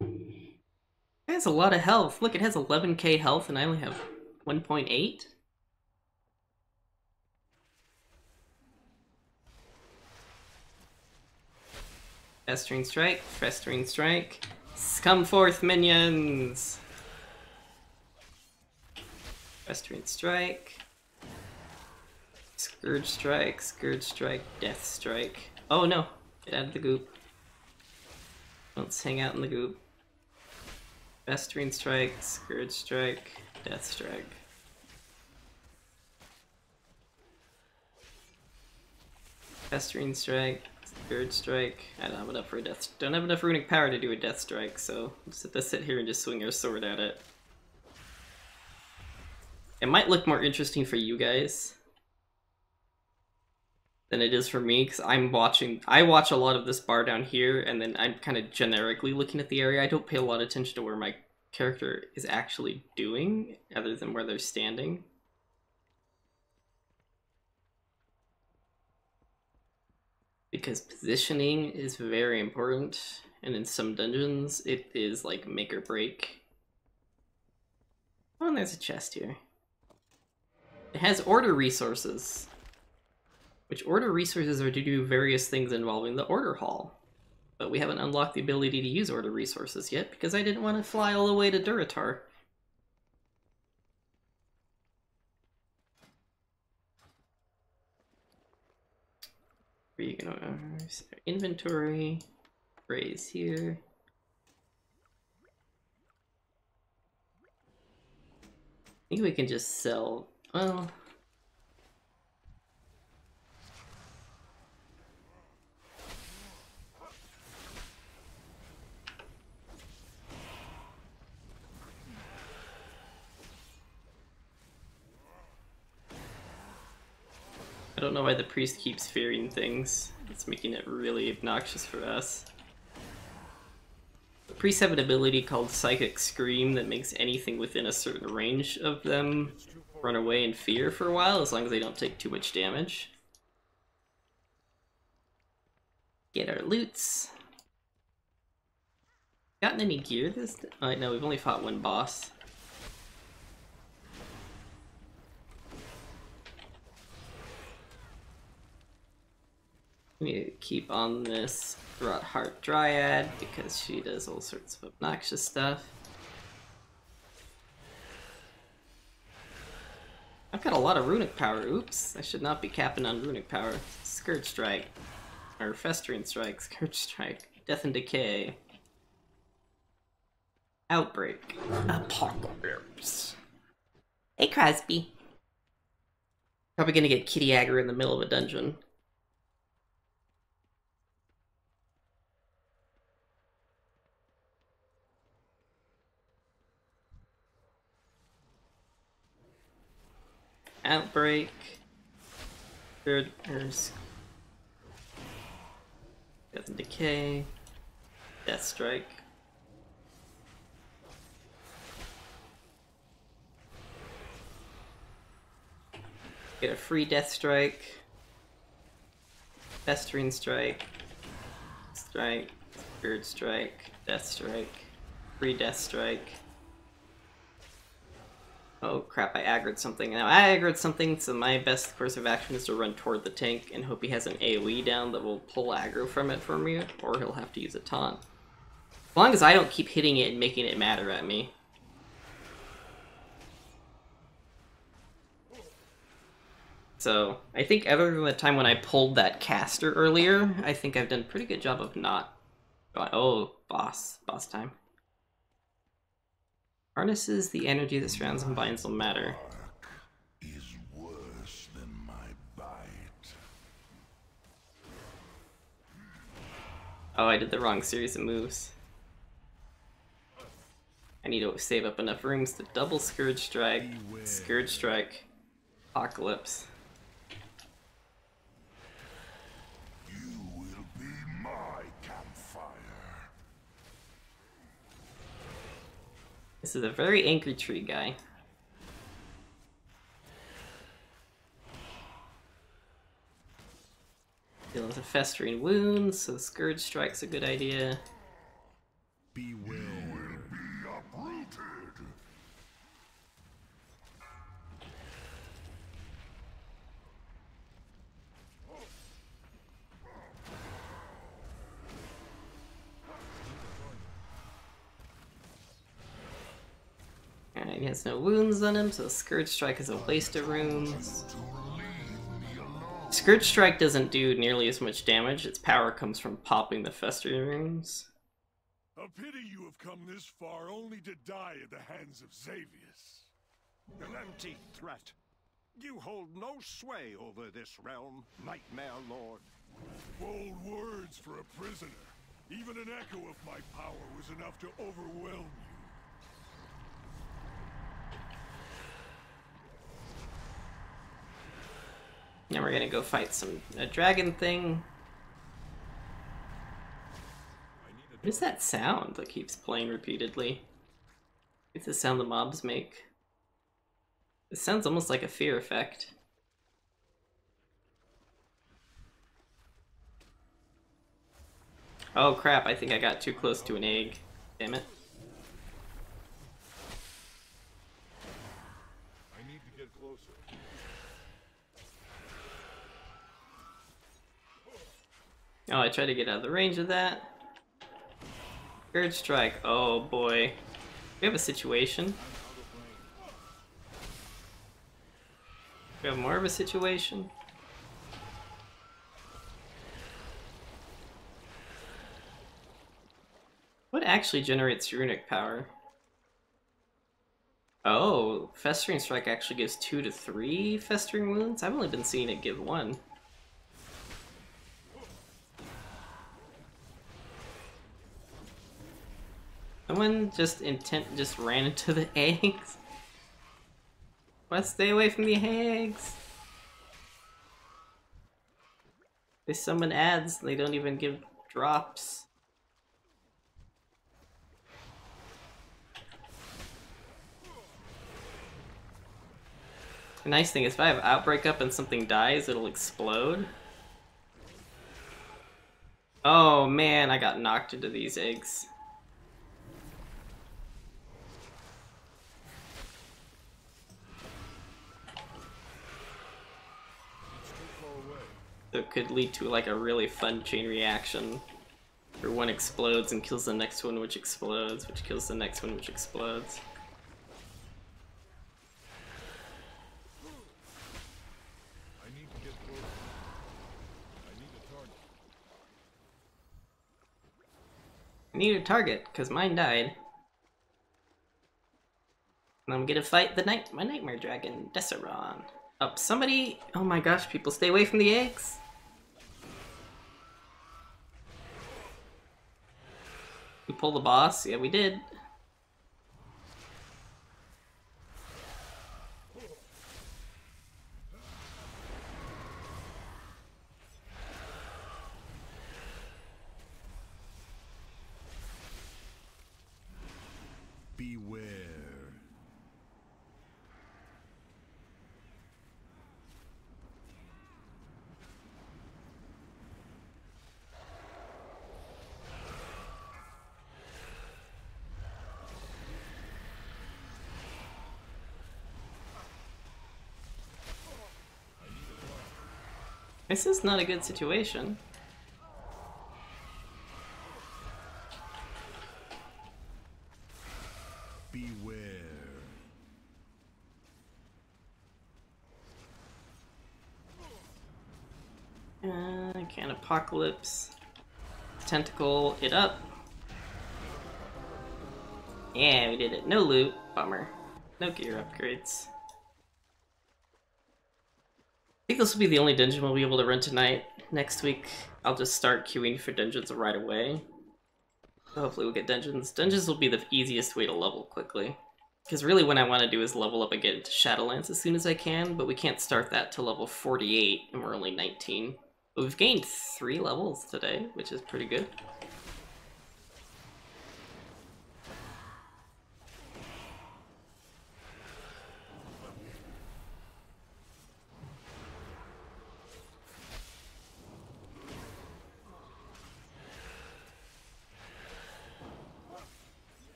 A: It has a lot of health. Look, it has 11k health and I only have 1.8. Festering Strike, Festering Strike. Come forth, minions! Festering Strike. Scourge Strike, Scourge Strike, Death Strike. Oh no! Get out of the goop. Let's hang out in the goop. Festering Strike, Scourge Strike, Death Strike. Festering Strike, Scourge Strike. I don't have enough for a death. Don't have enough runic power to do a Death Strike, so just have to sit here and just swing our sword at it. It might look more interesting for you guys than it is for me, because I watch a lot of this bar down here, and then I'm kind of generically looking at the area. I don't pay a lot of attention to where my character is actually doing, other than where they're standing. Because positioning is very important, and in some dungeons, it is like make or break. Oh, and there's a chest here. It has order resources. Which order resources are to do various things involving the order hall. But we haven't unlocked the ability to use order resources yet, because I didn't want to fly all the way to Duratar. Where are you gonna... inventory, raise here. I think we can just sell, well... I don't know why the priest keeps fearing things. It's making it really obnoxious for us. The priests have an ability called Psychic Scream that makes anything within a certain range of them run away in fear for a while, as long as they don't take too much damage. Get our loots. Gotten any gear this day? Oh, no, we've only fought one boss. We need to keep on this Rot Heart Dryad because she does all sorts of obnoxious stuff. I've got a lot of runic power. Oops, I should not be capping on runic power. Scourge Strike. Or Festering Strike, Scourge Strike. Death and Decay. Outbreak. Apocalypse. Hey Crosby. Probably gonna get kitty aggro in the middle of a dungeon. Outbreak. Death and Decay. Death Strike. Get a free Death Strike. Festering Strike. Strike. Scourge Strike. Death Strike. Free Death Strike. Oh crap, I aggroed something. Now I aggroed something, so my best course of action is to run toward the tank and hope he has an AoE down that will pull aggro from it for me, or he'll have to use a taunt. As long as I don't keep hitting it and making it matter at me. So, I think other than the time when I pulled that caster earlier, I think I've done a pretty good job of not... Oh, boss time. Harnesses the energy that surrounds and binds will matter.
E: Is worse than my bite.
A: Oh, I did the wrong series of moves. I need to save up enough rooms to double Scourge Strike, Scourge Strike, Apocalypse.
E: You will be my campfire.
A: This is a very angry tree guy. Dealing with a festering wound, so the Scourge Strike's a good idea.
E: Beware. Be uprooted.
A: Alright, he has no wounds on him, so the Scourge Strike is a waste of runes. Scourge Strike doesn't do nearly as much damage. Its power comes from popping the festering runes.
E: A pity you have come this far only to die at the hands of Xavius.
H: An empty threat. You hold no sway over this realm, Nightmare Lord.
E: Bold words for a prisoner. Even an echo of my power was enough to overwhelm you.
A: Now we're gonna go fight a dragon thing. What is that sound that keeps playing repeatedly? It's the sound the mobs make. It sounds almost like a fear effect. Oh crap, I think I got too close to an egg. Damn it.
E: I need to get closer.
A: Oh, I tried to get out of the range of that. Scourge Strike. Oh boy. We have a situation. We have more of a situation. What actually generates runic power? Oh, Festering Strike actually gives 2 to 3 Festering Wounds? I've only been seeing it give 1. Someone just ran into the eggs. Let's stay away from the eggs. They summon ads, they don't even give drops. The nice thing is if I have Outbreak up and something dies, it'll explode. Oh man, I got knocked into these eggs. So it could lead to like a really fun chain reaction where one explodes and kills the next one, which explodes, which kills the next one, which explodes.
E: I need to get closer. I need a target.
A: I need a target, because mine died. And I'm gonna fight my nightmare dragon, Desseron. Up somebody! Oh my gosh, people stay away from the eggs! We pull the boss? Yeah, we did.
E: Beware.
A: This is not a good situation.
E: Beware.
A: Can Apocalypse. Tentacle it up. Yeah, we did it. No loot. Bummer. No gear upgrades. I think this will be the only dungeon we'll be able to run tonight. Next week, I'll just start queuing for dungeons right away. So hopefully we'll get dungeons. Dungeons will be the easiest way to level quickly. Because really what I want to do is level up and get into Shadowlands as soon as I can, but we can't start that till level 48, and we're only 19. But we've gained 3 levels today, which is pretty good.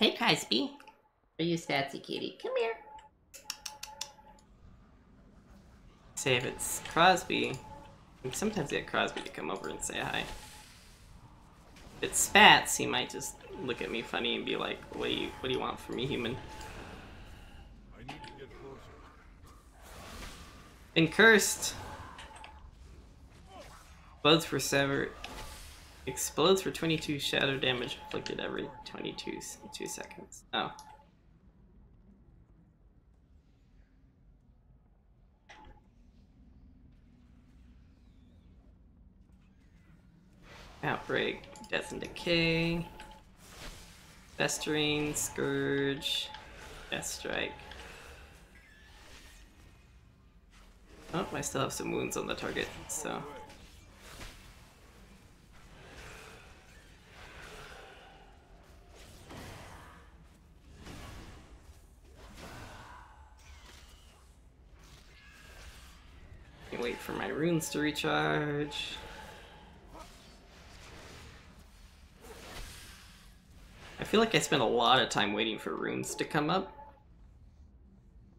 A: Hey, Crosby. Are you Statsy Kitty? Come here. Say if it's Crosby. I sometimes get Crosby to come over and say hi. If it's Spats, he might just look at me funny and be like, what do you want from me, human?
E: I need to get closer.
A: And cursed. Explodes for sever. Explodes for 22 shadow damage inflicted every 22 seconds. Oh. Outbreak, Death and Decay, Festering, Scourge, Death Strike. Oh, I still have some wounds on the target, so. Can wait for my runes to recharge. I feel like I spend a lot of time waiting for runes to come up.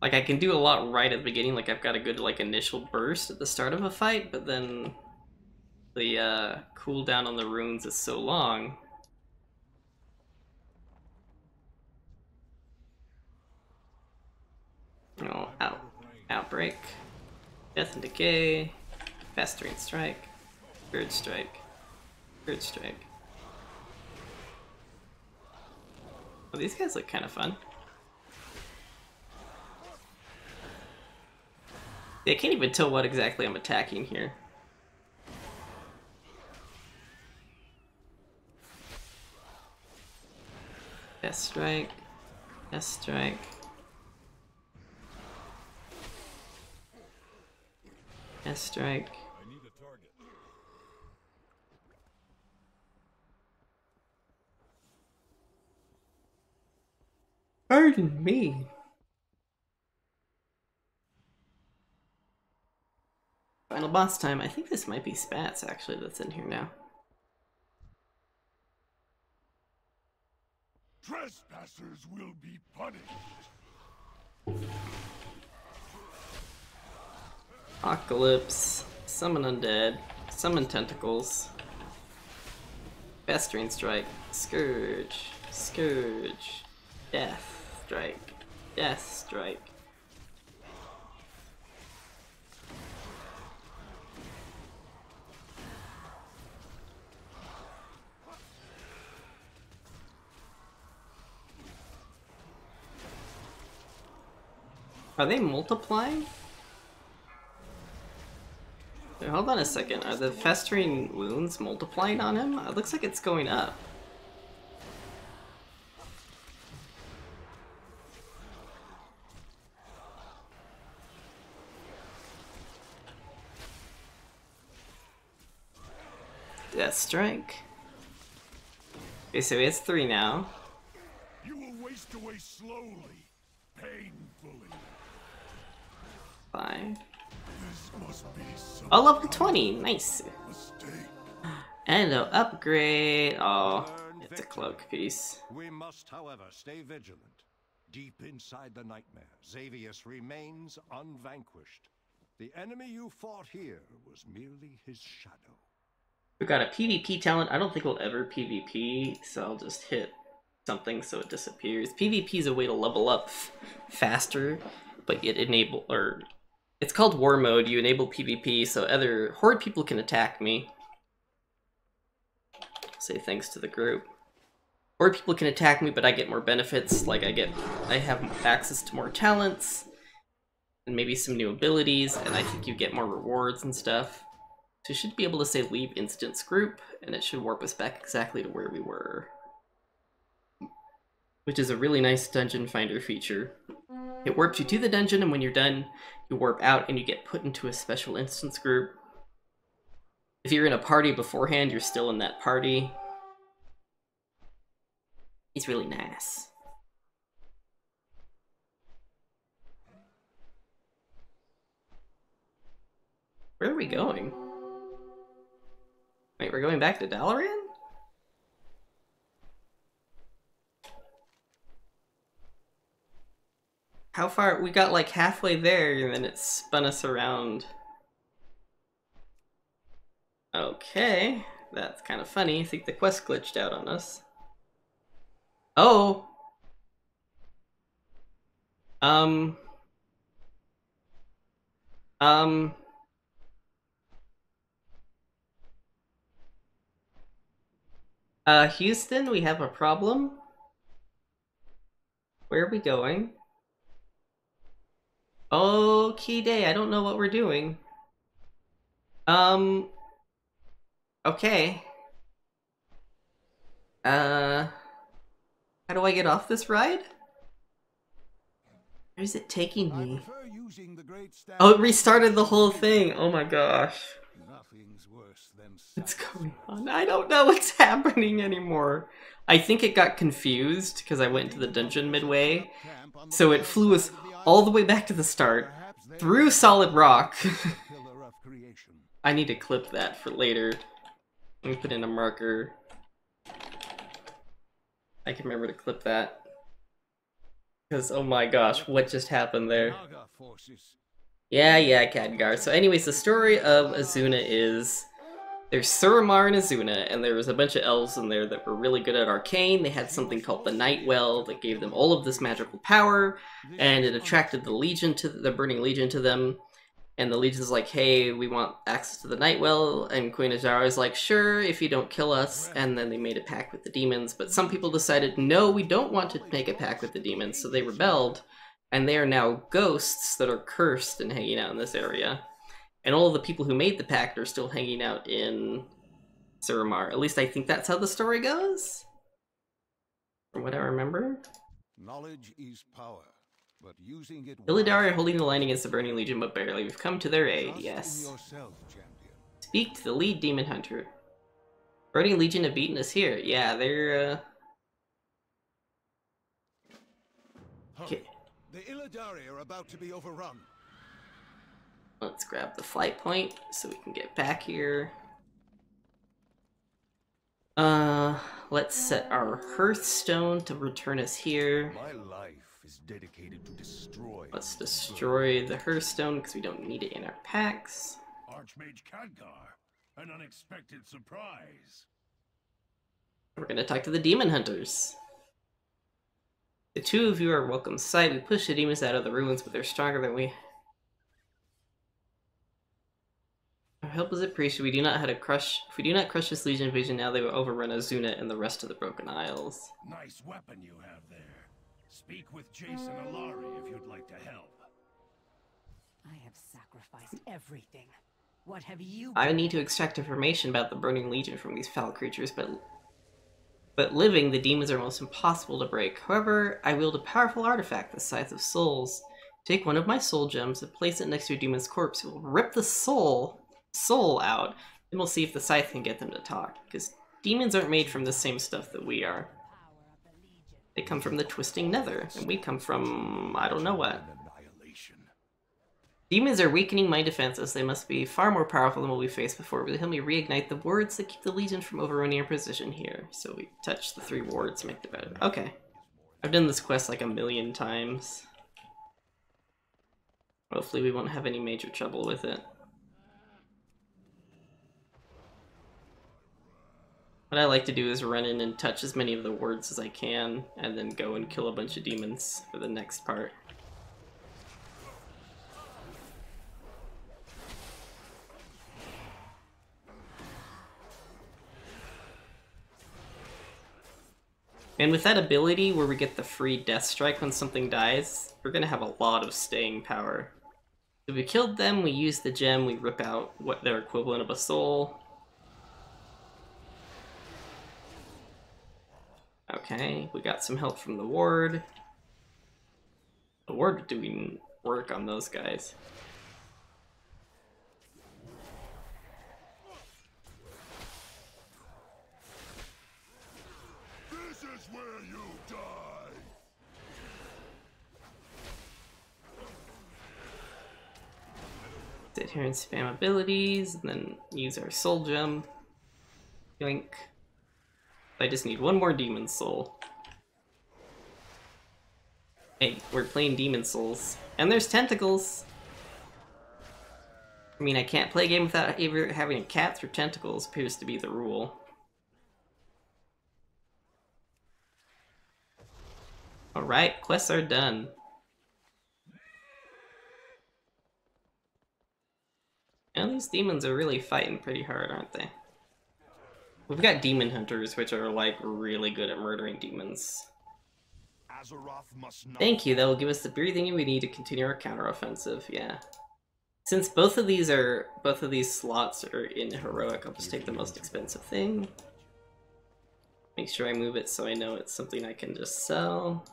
A: Like, I can do a lot right at the beginning, like I've got a good like initial burst at the start of a fight, but then the cooldown on the runes is so long. Oh, Outbreak, Death and Decay, Festering Strike, Scourge Strike, Scourge Strike. Oh, these guys look kind of fun. I can't even tell what exactly I'm attacking here. Death Strike, Death Strike. Death Strike.
E: I need a target.
A: Pardon me. Final boss time. I think this might be Spats actually that's in here now.
E: Trespassers will be punished.
A: Apocalypse, Summon Undead, Summon Tentacles, Festering Strike, Scourge, Scourge, Death Strike, Death Strike. Are they multiplying? Wait, hold on a second. Are the festering wounds multiplying on him? It looks like it's going up. Death Strike. Okay, so he has 3 now.
E: You will waste away slowly, painfully.
A: 5.
E: This must be some
A: Oh, level 20! Nice!
E: mistake.
A: And an upgrade. Oh, it's a cloak piece.
H: We must, however, stay vigilant. Deep inside the nightmare, Xavius remains unvanquished. The enemy you fought here was merely his shadow.
A: We've got a PvP talent. I don't think we'll ever PvP, so I'll just hit something so it disappears. PvP is a way to level up faster, but it's called War Mode. You enable PvP so other Horde people can attack me. Say thanks to the group. Horde people can attack me, but I get more benefits. Like I have access to more talents, and maybe some new abilities, and I think you get more rewards and stuff. So you should be able to say leave instance group, and it should warp us back exactly to where we were. Which is a really nice dungeon finder feature. It warps you to the dungeon, and when you're done, you warp out and you get put into a special instance group. If you're in a party beforehand, you're still in that party. It's really nice. Where are we going? Wait, we're going back to Dalaran? How far? We got like halfway there and then it spun us around. Okay, that's kind of funny. I think the quest glitched out on us. Oh! Um... Houston, we have a problem. Where are we going? Okay, day, I don't know what we're doing. Okay. How do I get off this ride? Where is it taking me? Oh, it restarted the whole thing. Oh my gosh. What's going on? I don't know what's happening anymore. I think it got confused because I went into the dungeon midway. So it flew us all the way back to the start, through solid rock. I need to clip that for later. Let me put in a marker. I can remember to clip that. Because, oh my gosh, what just happened there? Yeah, Khadgar. So anyways, the story of Azuna is... There's Suramar and Azuna, and there was a bunch of elves in there that were really good at arcane. They had something called the Night Well that gave them all of this magical power, and it attracted the Legion to the Burning Legion to them. And the Legion's like, hey, we want access to the Night Well, and Queen Azara is like, sure, if you don't kill us. And then they made a pact with the demons, but some people decided, no, we don't want to make a pact with the demons, so they rebelled, and they are now ghosts that are cursed and hanging out in this area. And all of the people who made the pact are still hanging out in Suramar. At least I think that's how the story goes? From what I remember.
H: Knowledge is power, but using it
A: Illidari are holding the line against the Burning Legion, but barely. We've come to their aid, yes. Speak to the lead demon hunter. Burning Legion have beaten us here. Yeah, they're, Okay.
H: The Illidari are about to be overrun.
A: Let's grab the flight point so we can get back here. Let's set our Hearthstone to return us here.
H: My life is dedicated to destroy.
A: Let's destroy the Hearthstone because we don't need it in our packs.
E: Archmage Khadgar, an unexpected surprise.
A: We're gonna talk to the demon hunters. The two of you are welcome sight. We push the demons out of the ruins, but they're stronger than we. Our help is appreciated. We do not have to crush. If we do not crush this Legion invasion now, they will overrun Azuna and the rest of the Broken Isles.
E: Nice weapon you have there. Speak with Jason Alari if you'd like to help.
I: I have sacrificed everything. What have you?
A: I need to extract information about the Burning Legion from these foul creatures, but living, the demons are almost impossible to break. However, I wield a powerful artifact the size of souls. Take one of my soul gems and place it next to a demon's corpse. It will rip the soul out, and we'll see if the scythe can get them to talk. Because demons aren't made from the same stuff that we are. They come from the twisting nether, and we come from I don't know what. Demons are weakening my defenses. They must be far more powerful than what we faced before. Will you help me reignite the wards that keep the Legion from overrunning our position here? So we touch the 3 wards, make the better. Okay. I've done this quest like a million times. Hopefully we won't have any major trouble with it. What I like to do is run in and touch as many of the wards as I can, and then go and kill a bunch of demons for the next part. And with that ability where we get the free death strike when something dies, we're gonna have a lot of staying power. If we killed them, we use the gem, we rip out what their equivalent of a soul. Okay, we got some help from the ward. The ward doing work on those guys.
E: This is where you die.
A: Sit here and spam abilities, and then use our soul gem. Yoink. I just need one more demon soul. Hey, we're playing Demon Souls. And there's tentacles! I mean, I can't play a game without either having a cat through tentacles, appears to be the rule. Alright, quests are done. And these demons are really fighting pretty hard, aren't they? We've got demon hunters, which are like really good at murdering demons. Thank you, that will give us the breathing we need to continue our counteroffensive, yeah. Since both of these slots are in heroic, I'll just take the most expensive thing. Make sure I move it so I know it's something I can just sell.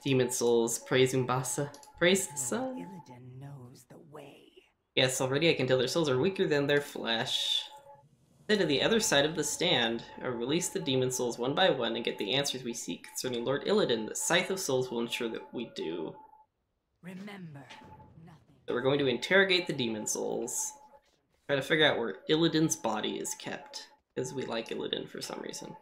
A: Demon Souls, praise Umbasa. Praise the sun.
I: Illidan knows the way.
A: Yes, already I can tell their souls are weaker than their flesh. Head to the other side of the stand, or release the demon souls one by one and get the answers we seek concerning Lord Illidan. The Scythe of Souls will ensure that we do.
I: Remember, nothing.
A: So we're going to interrogate the demon souls. Try to figure out where Illidan's body is kept, because we like Illidan for some reason.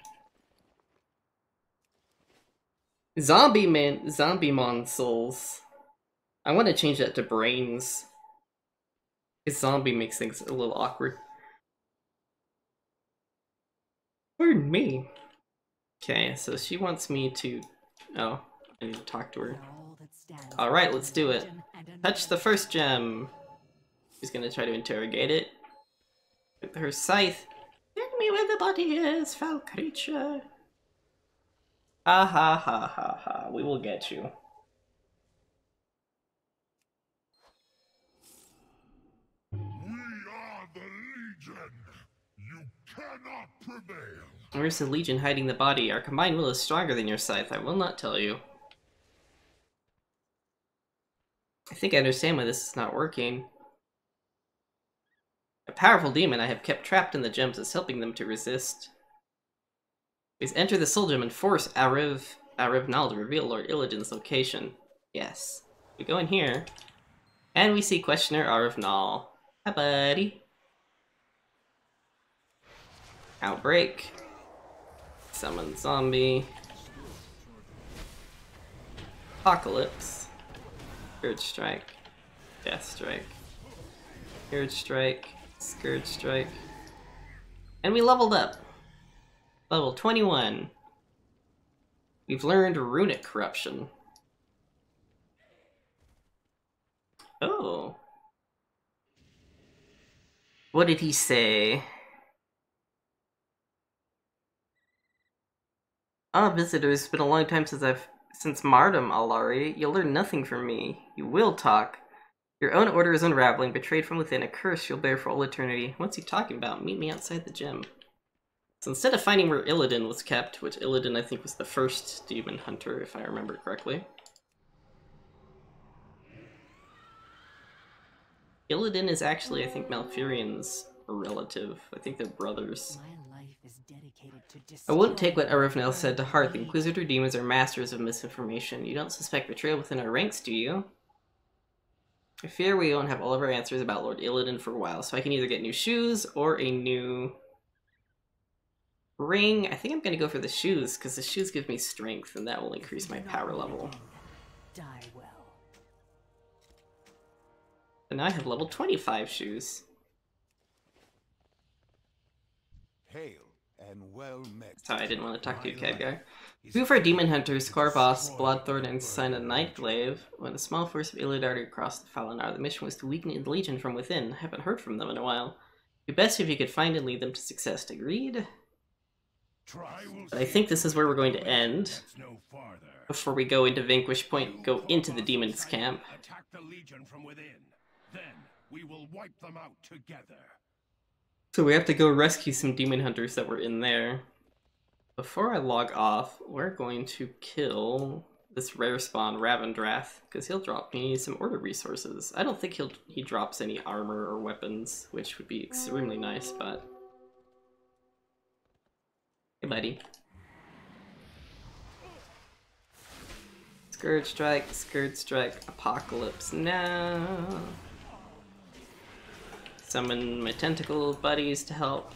A: Zombie Mon souls. I want to change that to brains. Because zombie makes things a little awkward. Pardon me. Okay, so she wants me to... Oh, I need to talk to her. Alright, let's do it. Touch the first gem. She's gonna try to interrogate it. With her scythe. Tell me where the body is, foul creature. Ha ha ha ha ha. We will get you.
E: We are the Legion. You cannot prevail.
A: Where's the Legion hiding the body? Our combined will is stronger than your scythe. I will not tell you. I think I understand why this is not working. A powerful demon I have kept trapped in the gems is helping them to resist. Please enter the soul gem and force Arivnal to reveal Lord Illidan's location. Yes. We go in here, and we see Questioner Arivnal. Hi, buddy. Outbreak. Summon zombie. Apocalypse. Scourge Strike. Death Strike. Scourge Strike. Scourge Strike. And we leveled up. Level 21. We've learned Runic Corruption. Oh. What did he say? Ah, visitors, it's been a long time since Martyrdom, Alari. You'll learn nothing from me. You will talk. Your own order is unraveling, betrayed from within, a curse you'll bear for all eternity. What's he talking about? Meet me outside the gem. So instead of finding where Illidan was kept, which Illidan I think was the first demon hunter, if I remember correctly. Illidan is actually, I think, Malfurion's relative. I think they're brothers.
I: My life is dedicated to
A: I wouldn't take what Arivnal said to heart. The Inquisitor demons are masters of misinformation. You don't suspect betrayal within our ranks, do you? I fear we won't have all of our answers about Lord Illidan for a while, so I can either get new shoes or a new ring. I think I'm gonna go for the shoes, because the shoes give me strength, and that will increase my power level.
I: Die well.
A: And now I have level 25 shoes.
H: Hail and well met.
A: Sorry, I didn't want to talk to you, Khadgar. Two of our demon hunters, Scorboss, Bloodthorn, and Sign of Nightglaive, when a small force of Illidari crossed the Falinar. The mission was to weaken the Legion from within. I haven't heard from them in a while. It'd be best if you could find and lead them to success. Agreed? But I think this is where we're going to end. Before we go into Vanquish Point, go into the Demon's camp.
E: Attack the Legion from within. Then we will wipe them out together.
A: So we have to go rescue some demon hunters that were in there. Before I log off, we're going to kill this rare spawn, Ravendrath, because he'll drop me some order resources. I don't think he drops any armor or weapons, which would be extremely nice, but... Hey, buddy. Scourge Strike, Apocalypse now. Summon my tentacle buddies to help.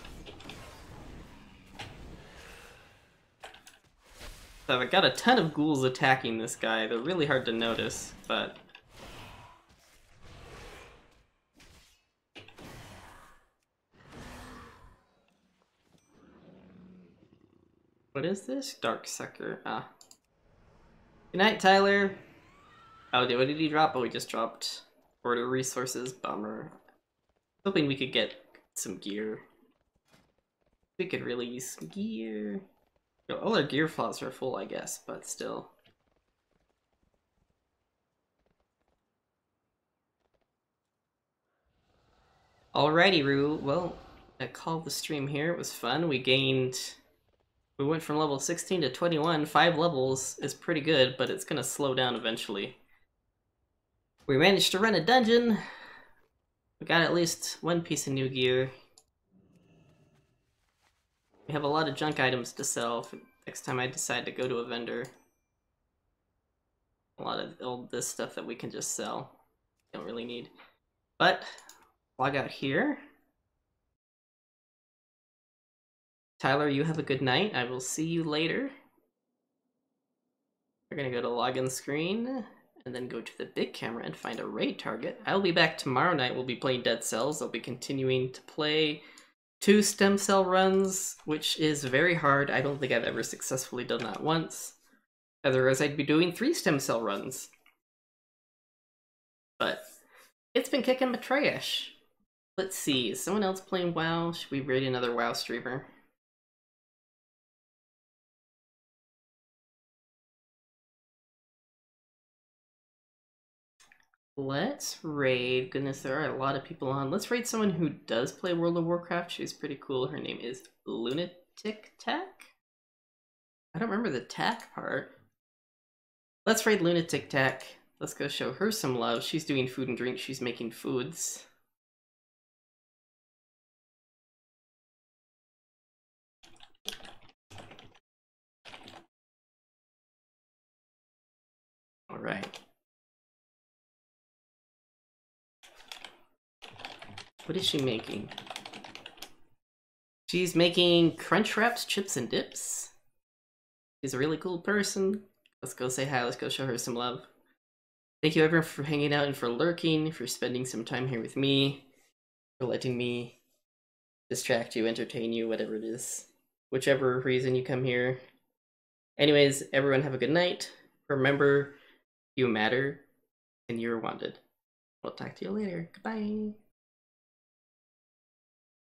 A: So I got a ton of ghouls attacking this guy. They're really hard to notice, but... What is this? Darksucker. Ah. Good night, Tyler! Oh, what did he drop? Oh, he just dropped order resources. Bummer. Hoping we could get some gear. We could really use some gear. All our gear slots are full, I guess, but still. Alrighty, Rue. Well, I called the stream here. It was fun. We went from level 16 to 21. 5 levels is pretty good, but it's gonna slow down eventually. We managed to run a dungeon. We got at least one piece of new gear. We have a lot of junk items to sell for next time I decide to go to a vendor. A lot of all this stuff that we can just sell. Don't really need. But, log out here. Tyler, you have a good night. I will see you later. We're gonna go to login screen, and then go to the big camera and find a raid target. I'll be back tomorrow night. We'll be playing Dead Cells. I'll be continuing to play 2 stem cell runs, which is very hard. I don't think I've ever successfully done that once. Otherwise, I'd be doing 3 stem cell runs. But it's been kicking my trash. Let's see, is someone else playing WoW? Should we raid another WoW streamer? Let's raid, goodness, there are a lot of people on. Let's raid someone who does play World of Warcraft. She's pretty cool. Her name is Lunatic Tack? I don't remember the tack part. Let's raid Lunatic Tack. Let's go show her some love. She's doing food and drink. She's making foods. Alright. What is she making? She's making crunch wraps, chips, and dips. She's a really cool person. Let's go say hi. Let's go show her some love. Thank you everyone for hanging out and for lurking, for spending some time here with me, for letting me distract you, entertain you, whatever it is. Whichever reason you come here. Anyways, everyone have a good night. Remember, you matter, and you're wanted. We'll talk to you later. Goodbye.